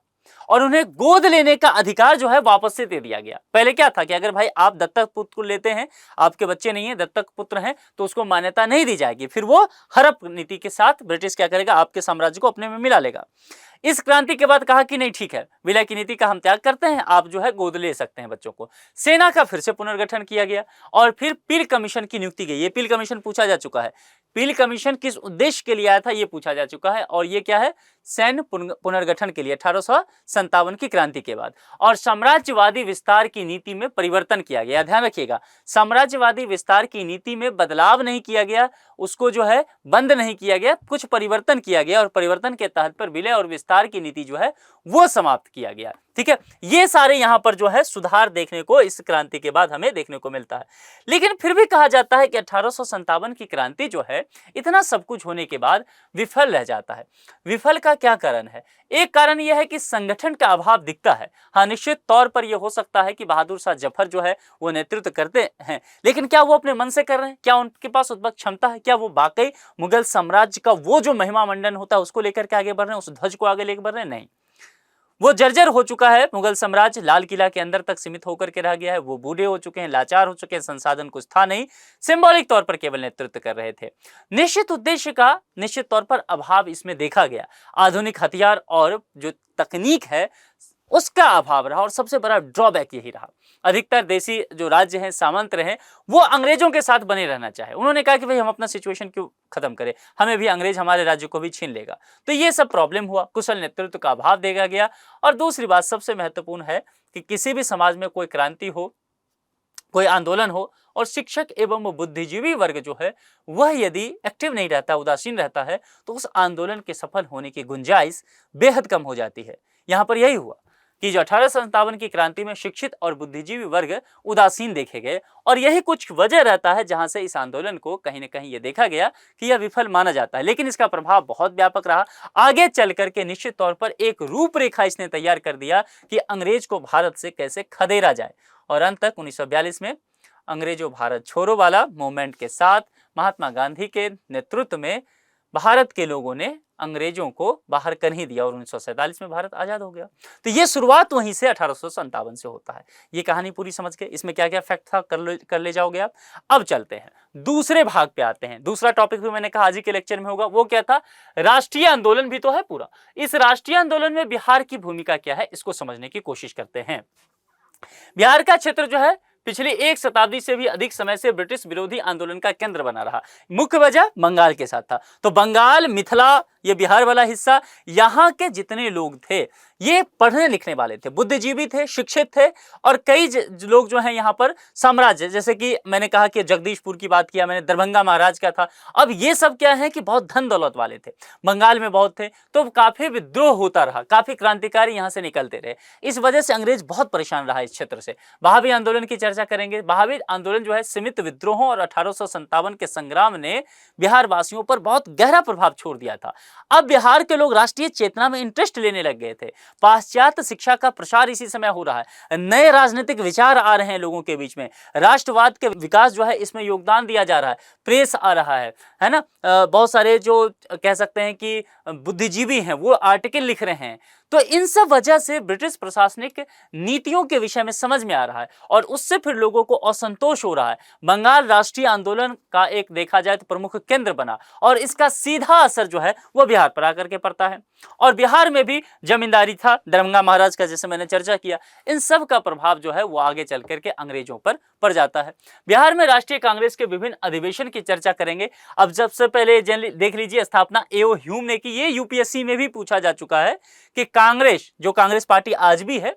Speaker 1: और उन्हें गोद लेने का अधिकार जो है वापस से दे दिया गया। पहले क्या था कि अगर भाई आप दत्तक पुत्र को लेते हैं, आपके बच्चे नहीं है, दत्तक पुत्र हैं, तो उसको मान्यता नहीं दी जाएगी। फिर वो हड़प नीति के साथ ब्रिटिश क्या करेगा, आपके साम्राज्य को अपने में मिला लेगा। इस क्रांति के बाद कहा कि नहीं ठीक है, विलय की नीति का हम त्याग करते हैं, आप जो है गोद ले सकते हैं बच्चों को। सेना का फिर से पुनर्गठन किया गया और फिर पील कमीशन की नियुक्ति की। ये पील कमीशन पूछा जा चुका है, पील कमीशन किस उद्देश्य के लिए आया था ये पूछा जा चुका है, और ये क्या है, सैन्य पुनर्गठन के लिए 1857 की क्रांति के बाद। और साम्राज्यवादी विस्तार की नीति में परिवर्तन किया गया। ध्यान रखिएगा, साम्राज्यवादी विस्तार की नीति में बदलाव नहीं किया गया, उसको जो है बंद नहीं किया गया, कुछ परिवर्तन किया गया और परिवर्तन के तहत पर विलय और विस्तार की नीति जो है वो समाप्त किया गया। ठीक है, ये सारे यहां पर जो है सुधार देखने को इस क्रांति के बाद हमें देखने को मिलता है। लेकिन फिर भी कहा जाता है कि 1857 की क्रांति जो है इतना सब कुछ होने के बाद विफल रह जाता है। विफल का क्या कारण है? एक कारण यह है कि संगठन का अभाव दिखता है। हाँ, निश्चित तौर पर यह हो सकता है कि बहादुर शाह जफर जो है वो नेतृत्व करते हैं, लेकिन क्या वो अपने मन से कर रहे हैं? क्या उनके पास उस वक्त क्षमता है? क्या वो वाकई मुगल साम्राज्य का वो जो महिमा मंडन होता है उसको लेकर के आगे बढ़ रहे हैं, उस ध्वज को आगे लेकर बढ़ रहे हैं? नहीं, वो जर्जर हो चुका है। मुगल साम्राज्य लाल किला के अंदर तक सीमित होकर के रह गया है। वो बूढ़े हो चुके हैं, लाचार हो चुके हैं, संसाधन कुछ था नहीं, सिंबॉलिक तौर पर केवल नेतृत्व कर रहे थे। निश्चित उद्देश्य का निश्चित तौर पर अभाव इसमें देखा गया। आधुनिक हथियार और जो तकनीक है उसका अभाव रहा, और सबसे बड़ा ड्रॉबैक यही रहा। अधिकतर देसी जो राज्य हैं, सामंत रहे, वो अंग्रेजों के साथ बने रहना चाहे। उन्होंने कहा कि भाई हम अपना सिचुएशन क्यों खत्म करें, हमें भी अंग्रेज हमारे राज्य को भी छीन लेगा। तो ये सब प्रॉब्लम हुआ, कुशल नेतृत्व का अभाव देखा गया। और दूसरी बात सबसे महत्वपूर्ण है कि किसी भी समाज में कोई क्रांति हो, कोई आंदोलन हो, और शिक्षक एवं बुद्धिजीवी वर्ग जो है वह यदि एक्टिव नहीं रहता, उदासीन रहता है, तो उस आंदोलन के सफल होने की गुंजाइश बेहद कम हो जाती है। यहाँ पर यही हुआ कि जो 1857 की क्रांति में शिक्षित और बुद्धिजीवी वर्ग उदासीन देखे गए, और यही कुछ वजह रहता है जहां से इस आंदोलन को कहीं ना कहीं यह देखा गया कि यह विफल माना जाता है। लेकिन इसका प्रभाव बहुत व्यापक रहा। आगे चल करके निश्चित तौर पर एक रूपरेखा इसने तैयार कर दिया कि अंग्रेज को भारत से कैसे खदेड़ा जाए। और अंत तक 1942 में अंग्रेजों भारत छोड़ो वाला मूवमेंट के साथ महात्मा गांधी के नेतृत्व में भारत के लोगों ने अंग्रेजों को बाहर कर ही दिया और 1947 में भारत आजाद हो गया। तो ये शुरुआत वहीं से 1857 से होता है। ये कहानी पूरी समझ के इसमें क्या क्या फैक्ट था कर ले जाओगे आप। अब चलते हैं दूसरे भाग पे आते हैं। दूसरा टॉपिक भी मैंने कहा आज ही के लेक्चर में होगा, वो क्या था, राष्ट्रीय आंदोलन भी तो है पूरा। इस राष्ट्रीय आंदोलन में बिहार की भूमिका क्या है इसको समझने की कोशिश करते हैं। बिहार का क्षेत्र जो है पिछली एक शताब्दी से भी अधिक समय से ब्रिटिश विरोधी आंदोलन का केंद्र बना रहा। मुख्य वजह बंगाल के साथ था। तो बंगाल, मिथिला, ये बिहार वाला हिस्सा, यहाँ के जितने लोग थे ये पढ़ने लिखने वाले थे, बुद्धिजीवी थे, शिक्षित थे, और कई लोग जो हैं यहाँ पर साम्राज्य, जैसे कि मैंने कहा कि जगदीशपुर की बात किया मैंने, दरभंगा महाराज का था। अब ये सब क्या है कि बहुत धन दौलत वाले थे, बंगाल में बहुत थे, तो काफी विद्रोह होता रहा, काफी क्रांतिकारी यहाँ से निकलते रहे। इस वजह से अंग्रेज बहुत परेशान रहा इस क्षेत्र से। बहावी आंदोलन की चर्चा करेंगे। बहावी आंदोलन जो है सीमित विद्रोहों और 1857 के संग्राम ने बिहार वासियों पर बहुत गहरा प्रभाव छोड़ दिया था। अब बिहार के लोग राष्ट्रीय चेतना में इंटरेस्ट लेने लग गए थे। पाश्चात्य शिक्षा का प्रसार इसी समय हो रहा है, नए राजनीतिक विचार आ रहे हैं लोगों के बीच में, राष्ट्रवाद के विकास जो है इसमें योगदान दिया जा रहा है, प्रेस आ रहा है ना, बहुत सारे जो कह सकते हैं कि बुद्धिजीवी हैं वो आर्टिकल लिख रहे हैं। तो इन सब वजह से ब्रिटिश प्रशासनिक नीतियों के विषय में समझ में आ रहा है, और उससे फिर लोगों को असंतोष हो रहा है। बंगाल राष्ट्रीय आंदोलन का एक देखा जाए तो प्रमुख केंद्र बना, और इसका सीधा असर जो है वो बिहार पर आकर के पड़ता है। और बिहार में भी जमींदारी था, दरभंगा महाराज का, जैसे मैंने चर्चा किया। इन सब का प्रभाव जो है वो आगे चल करके अंग्रेजों पर पड़ जाता है। बिहार में राष्ट्रीय कांग्रेस के विभिन्न अधिवेशन की चर्चा करेंगे। अब सबसे पहले देख लीजिए स्थापना ए.ओ. ह्यूम ने की। ये यूपीएससी में भी पूछा जा चुका है कि कांग्रेस, जो कांग्रेस पार्टी आज भी है,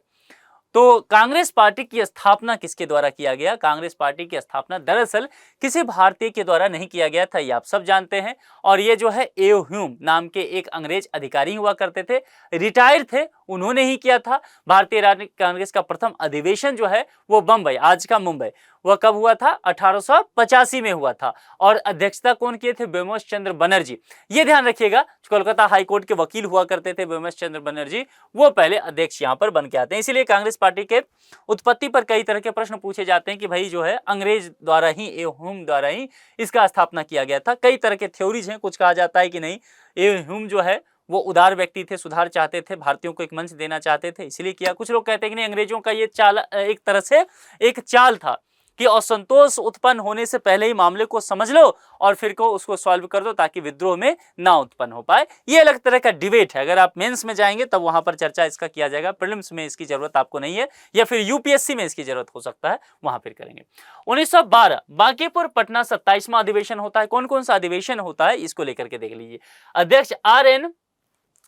Speaker 1: तो कांग्रेस पार्टी की स्थापना किसके द्वारा किया गया? कांग्रेस पार्टी की स्थापना दरअसल किसी भारतीय के द्वारा नहीं किया गया था, ये आप सब जानते हैं। और ये जो है ए.ओ. ह्यूम नाम के एक अंग्रेज अधिकारी हुआ करते थे, रिटायर थे, उन्होंने ही किया था। भारतीय राष्ट्रीय कांग्रेस का प्रथम अधिवेशन जो है वो बम्बई, आज का मुंबई, वह कब हुआ था? 1885 में हुआ था। और अध्यक्षता कौन किए थे? बेमोस चंद्र बनर्जी। ये ध्यान रखिएगा, कोलकाता हाईकोर्ट के वकील हुआ करते थे बेमोस चंद्र बनर्जी, वो पहले अध्यक्ष यहाँ पर बन के आते हैं। इसीलिए कांग्रेस पार्टी के उत्पत्ति पर कई तरह के प्रश्न पूछे जाते हैं कि भाई जो है अंग्रेज द्वारा ही, ए ह्यूम द्वारा ही इसका स्थापना किया गया था। कई तरह के थ्योरीज हैं। कुछ कहा जाता है कि नहीं, ए ह्यूम जो है वो उदार व्यक्ति थे, सुधार चाहते थे, भारतीयों को एक मंच देना चाहते थे, इसलिए किया। कुछ लोग कहते हैं कि नहीं, अंग्रेजों का ये चाल एक तरह से एक चाल था कि असंतोष उत्पन्न होने से पहले ही मामले को समझ लो और फिर को उसको सॉल्व कर दो ताकि विद्रोह में ना उत्पन्न हो पाए। ये अलग तरह का डिबेट है। अगर आप मेंस में जाएंगे तब वहां पर चर्चा इसका किया जाएगा, प्रीलिम्स में इसकी जरूरत आपको नहीं है, या फिर यूपीएससी में इसकी जरूरत हो सकता है, वहां फिर करेंगे। 1912 बांकीपुर पटना 27वां अधिवेशन होता है। कौन कौन सा अधिवेशन होता है इसको लेकर के देख लीजिए। अध्यक्ष RN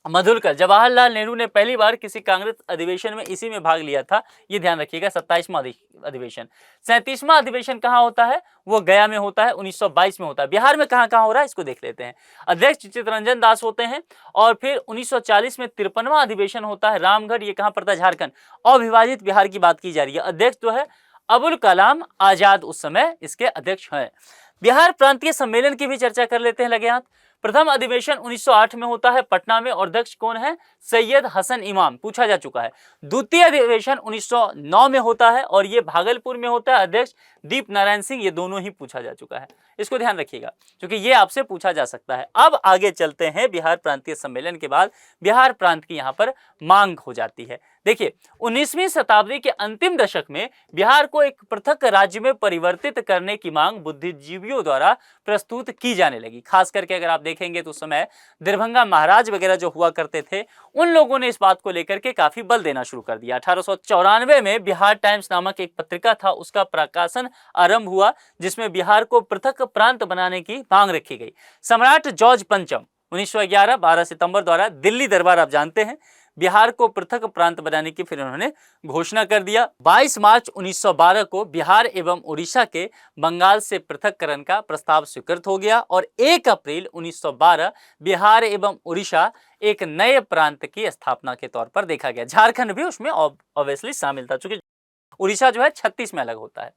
Speaker 1: मधुरकर, जवाहरलाल नेहरू ने पहली बार किसी कांग्रेस अधिवेशन में इसी में भाग लिया था, ये ध्यान रखिएगा। 27वां अधिवेशन। 37वां अधिवेशन कहाँ होता है? वो गया में होता है, 1922 में होता है। बिहार में कहाँ कहाँ हो रहा है इसको देख लेते हैं। अध्यक्ष चित्तरंजन दास होते हैं। और फिर 1940 में 53वां अधिवेशन होता है, रामगढ़, ये कहाँ पड़ता है? झारखंड। अविभाजित बिहार की बात की जा रही है। अध्यक्ष जो है अबुल कलाम आजाद उस समय इसके अध्यक्ष हैं। बिहार प्रांतीय सम्मेलन की भी चर्चा कर लेते हैं लगे हाथ। प्रथम अधिवेशन 1908 में होता है पटना में, और अध्यक्ष कौन है? सैयद हसन इमाम, पूछा जा चुका है। द्वितीय अधिवेशन 1909 में होता है और ये भागलपुर में होता है, अध्यक्ष दीप नारायण सिंह, ये दोनों ही पूछा जा चुका है, इसको ध्यान रखिएगा क्योंकि ये आपसे पूछा जा सकता है। अब आगे चलते हैं। बिहार प्रांतीय सम्मेलन के बाद बिहार प्रांत की यहाँ पर मांग हो जाती है। देखिए 19वीं शताब्दी के अंतिम दशक में बिहार को एक पृथक राज्य में परिवर्तित करने की मांग बुद्धिजीवियों द्वारा प्रस्तुत की जाने लगी। खास करके अगर आप देखेंगे तो उस समय दरभंगा महाराज वगैरह जो हुआ करते थे, उन लोगों ने इस बात को लेकर के काफी बल देना शुरू कर दिया। 1894 में बिहार टाइम्स नामक एक पत्रिका था, उसका प्रकाशन आरंभ हुआ जिसमें बिहार को पृथक प्रांत बनाने की मांग रखी गई। सम्राट जॉर्ज पंचम 1911 12 सितंबर द्वारा दिल्ली दरबार, आप जानते हैं, बिहार को पृथक प्रांत बनाने की फिर उन्होंने घोषणा कर दिया। 22 मार्च 1912 को बिहार एवं उड़ीसा के बंगाल से पृथककरण का प्रस्ताव स्वीकृत हो गया और 1 अप्रैल 1912 बिहार एवं उड़ीसा एक नए प्रांत की स्थापना के तौर पर देखा गया। झारखंड भी उसमें ऑब्वियसली शामिल था, चूंकि उड़ीसा जो है 36 में अलग होता है।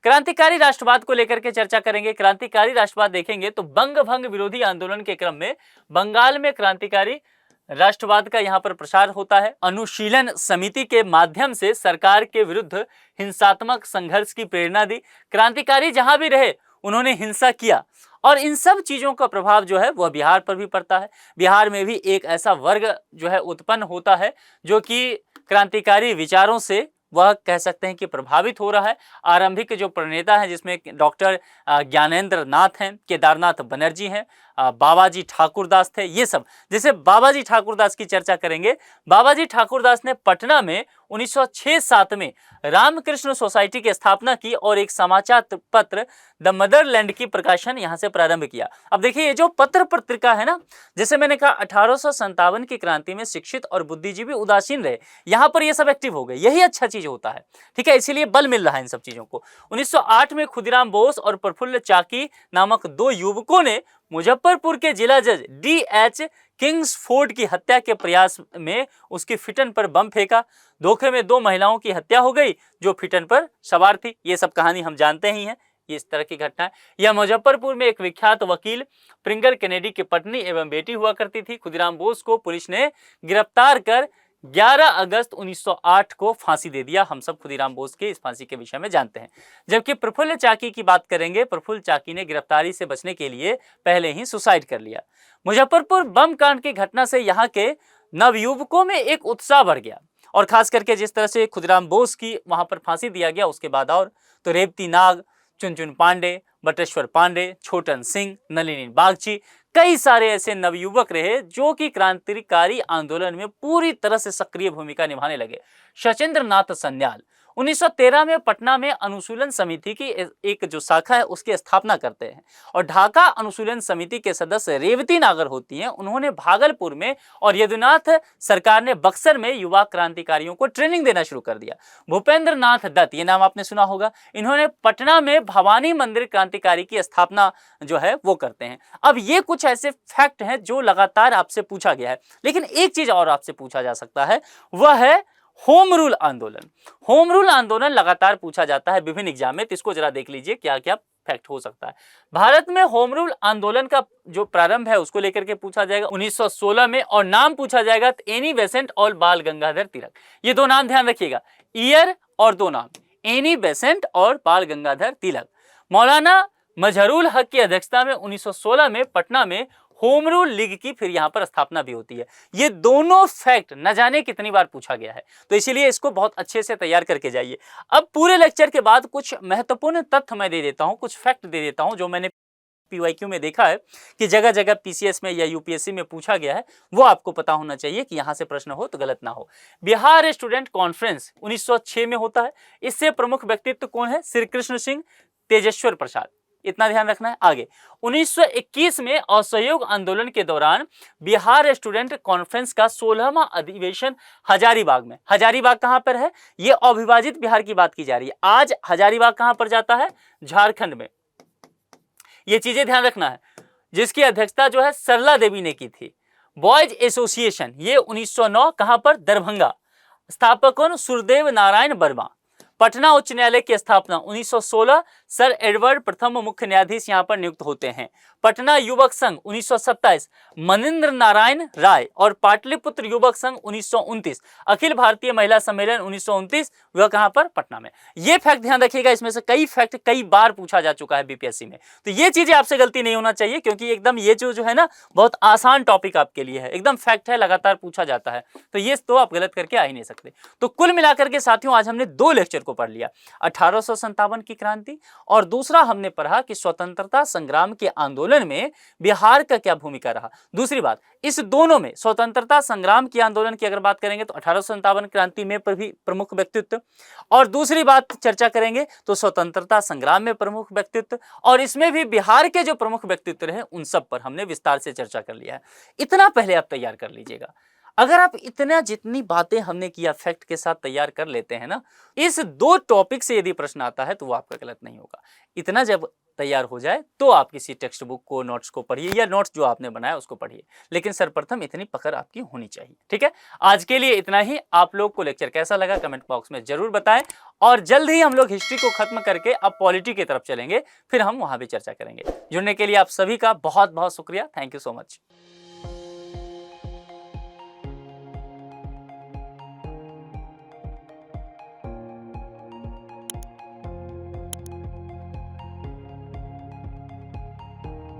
Speaker 1: क्रांतिकारी राष्ट्रवाद को लेकर के चर्चा करेंगे। क्रांतिकारी राष्ट्रवाद देखेंगे तो बंग भंग विरोधी आंदोलन के क्रम में बंगाल में क्रांतिकारी राष्ट्रवाद का यहाँ पर प्रसार होता है। अनुशीलन समिति के माध्यम से सरकार के विरुद्ध हिंसात्मक संघर्ष की प्रेरणा दी। क्रांतिकारी जहां भी रहे उन्होंने हिंसा किया और इन सब चीजों का प्रभाव जो है वह बिहार पर भी पड़ता है। बिहार में भी एक ऐसा वर्ग जो है उत्पन्न होता है जो कि क्रांतिकारी विचारों से वह कह सकते हैं कि प्रभावित हो रहा है। आरंभिक जो प्रणेता हैं जिसमें डॉक्टर ज्ञानेंद्र नाथ हैं, केदारनाथ बनर्जी हैं, बाबाजी ठाकुरदास थे, ये सब। जैसे बाबाजी ठाकुरदास की चर्चा करेंगे, बाबाजी ठाकुरदास ने पटना में 1906-07 में रामकृष्ण सोसाइटी की स्थापना की और एक समाचार पत्र द मदरलैंड की प्रकाशन यहां से प्रारंभ किया। अब देखिए ये जो पत्र पत्रिका है ना, जैसे मैंने कहा 1857 की क्रांति में शिक्षित और बुद्धिजीवी उदासीन रहे, यहां पर ये सब एक्टिव हो गए, यही अच्छा चीज होता है, ठीक है, इसीलिए बल मिल रहा है इन सब चीजों को। 1908 में खुदीराम बोस और प्रफुल्ल चाकी नामक 2 युवकों ने मुजफ्फरपुर के जिला जज D.H. किंग्सफोर्ड की हत्या के प्रयास में उसकी फिटन पर बम फेंका। धोखे में 2 महिलाओं की हत्या हो गई जो फिटन पर सवार थी। ये सब कहानी हम जानते ही हैं, ये इस तरह की घटना है। यह मुजफ्फरपुर में एक विख्यात वकील प्रिंगर केनेडी की पत्नी एवं बेटी हुआ करती थी। खुदीराम बोस को पुलिस ने गिरफ्तार कर 11 अगस्त 1908 को फांसी दे दिया। हम सब खुदीराम बोस के इस फांसी के विषय में जानते हैं। जबकि प्रफुल्ल चाकी की बात करेंगे, प्रफुल्ल चाकी ने गिरफ्तारी से बचने के लिए पहले ही सुसाइड कर लिया। मुजफ्फरपुर बम कांड की घटना से यहाँ के नवयुवकों में एक उत्साह बढ़ गया और खास करके जिस तरह से खुदीराम बोस की वहां पर फांसी दिया गया उसके बाद और तो रेवती नाग, चुनचुन पांडे, बटेश्वर पांडे, छोटन सिंह, नलिनी बागची, कई सारे ऐसे नवयुवक रहे जो कि क्रांतिकारी आंदोलन में पूरी तरह से सक्रिय भूमिका निभाने लगे। सचेंद्र नाथ सन्याल 1913 में पटना में अनुशीलन समिति की एक जो शाखा है उसकी स्थापना करते हैं और ढाका अनुशीलन समिति के सदस्य रेवती नागर होती हैं। उन्होंने भागलपुर में और यदुनाथ सरकार ने बक्सर में युवा क्रांतिकारियों को ट्रेनिंग देना शुरू कर दिया। भूपेंद्र नाथ दत्त, ये नाम आपने सुना होगा, इन्होंने पटना में भवानी मंदिर क्रांतिकारी की स्थापना जो है वो करते हैं। अब ये कुछ ऐसे फैक्ट हैं जो लगातार आपसे पूछा गया है, लेकिन एक चीज और आपसे पूछा जा सकता है, वह है होम रूल आंदोलन। होम रूल आंदोलन लगातार पूछा जाता है विभिन्न एग्जाम में, तो इसको जरा देख लीजिए क्या क्या फैक्ट हो सकता है। भारत में होम रूल आंदोलन का जो प्रारंभ है उसको लेकर के पूछा जाएगा 1916 में, और नाम पूछा जाएगा एनी बेसेंट और बाल गंगाधर तिलक। ये 2 नाम ध्यान रखिएगा, ईयर और 2 नाम, एनी बेसेंट और बाल गंगाधर तिलक। मौलाना मजहरुल हक की अध्यक्षता में 1916 में पटना में होम रूल लीग की फिर यहां पर स्थापना भी होती है। ये दोनों फैक्ट न जाने कितनी बार पूछा गया है, तो इसीलिए इसको बहुत अच्छे से तैयार करके जाइए। अब पूरे लेक्चर के बाद कुछ महत्वपूर्ण तथ्य मैं दे देता हूं, कुछ फैक्ट दे देता हूं जो मैंने पीवाईक्यू में देखा है कि जगह जगह पीसीएस में या यूपीएससी में पूछा गया है, वो आपको पता होना चाहिए कि यहां से प्रश्न हो तो गलत ना हो। बिहार स्टूडेंट कॉन्फ्रेंस 1906 में होता है। इससे प्रमुख व्यक्तित्व कौन है? श्री कृष्ण सिंह, तेजेश्वर प्रसाद, इतना ध्यान रखना है। आगे 1921 में असहयोग आंदोलन के दौरान बिहार स्टूडेंट कॉन्फ्रेंस का 16वां अधिवेशन हजारीबाग में। हजारीबाग कहां पर है? यह अविभाजित बिहार की बात की जा रही है। आज हजारीबाग कहां पर जाता है? झारखंड में। ये चीजें ध्यान रखना है। जिसकी अध्यक्षता जो है सरला देवी ने की थी। बॉयज एसोसिएशन ये 1909 कहां पर? दरभंगा। स्थापक कौन? सुरदेव नारायण वर्मा। पटना उच्च न्यायालय की स्थापना 1916, सर एडवर्ड प्रथम मुख्य न्यायाधीश यहां पर नियुक्त होते हैं। पटना युवक संघ 1927, मनिंद्र नारायण राय। और पाटलिपुत्र युवक संघ 1929, अखिल भारतीय महिला सम्मेलन 1929, वह कहां पर? पटना में। ये फैक्ट ध्यान रखिएगा, इसमें से कई फैक्ट कई बार पूछा जा चुका है बीपीएससी में, तो ये चीजें आपसे गलती नहीं होना चाहिए, क्योंकि एकदम ये जो है ना बहुत आसान टॉपिक आपके लिए है, एकदम फैक्ट है, लगातार पूछा जाता है, तो ये तो आप गलत करके आ ही नहीं सकते। तो कुल मिलाकर के साथियों आज हमने दो लेक्चर को पढ़ लिया, 1857 की क्रांति, और दूसरा हमने पढ़ा कि स्वतंत्रता संग्राम के आंदोलन में बिहार का क्या भूमिका रहा। दूसरी बात, इस दोनों में स्वतंत्रता संग्राम के आंदोलन की अगर बात करेंगे तो 1857 क्रांति में भी प्रमुख व्यक्तित्व, और दूसरी बात चर्चा करेंगे तो स्वतंत्रता संग्राम में प्रमुख व्यक्तित्व, और इसमें भी बिहार के जो प्रमुख व्यक्तित्व रहे उन सब पर हमने विस्तार से चर्चा कर लिया है। इतना पहले आप तैयार कर लीजिएगा। अगर आप इतना जितनी बातें हमने किया फैक्ट के साथ तैयार कर लेते हैं ना, इस दो टॉपिक से यदि प्रश्न आता है तो वो आपका गलत नहीं होगा। इतना जब तैयार हो जाए तो आप किसी टेक्स्ट बुक को, नोट्स को पढ़िए, या नोट्स जो आपने बनाया उसको पढ़िए, लेकिन सर्वप्रथम इतनी पकड़ आपकी होनी चाहिए। ठीक है, आज के लिए इतना ही। आप लोग को लेक्चर कैसा लगा कमेंट बॉक्स में जरूर बताएं, और जल्द ही हम लोग हिस्ट्री को खत्म करके अब पॉलिटी की तरफ चलेंगे, फिर हम वहां भी चर्चा करेंगे। जुड़ने के लिए आप सभी का बहुत बहुत शुक्रिया। Thank you so much.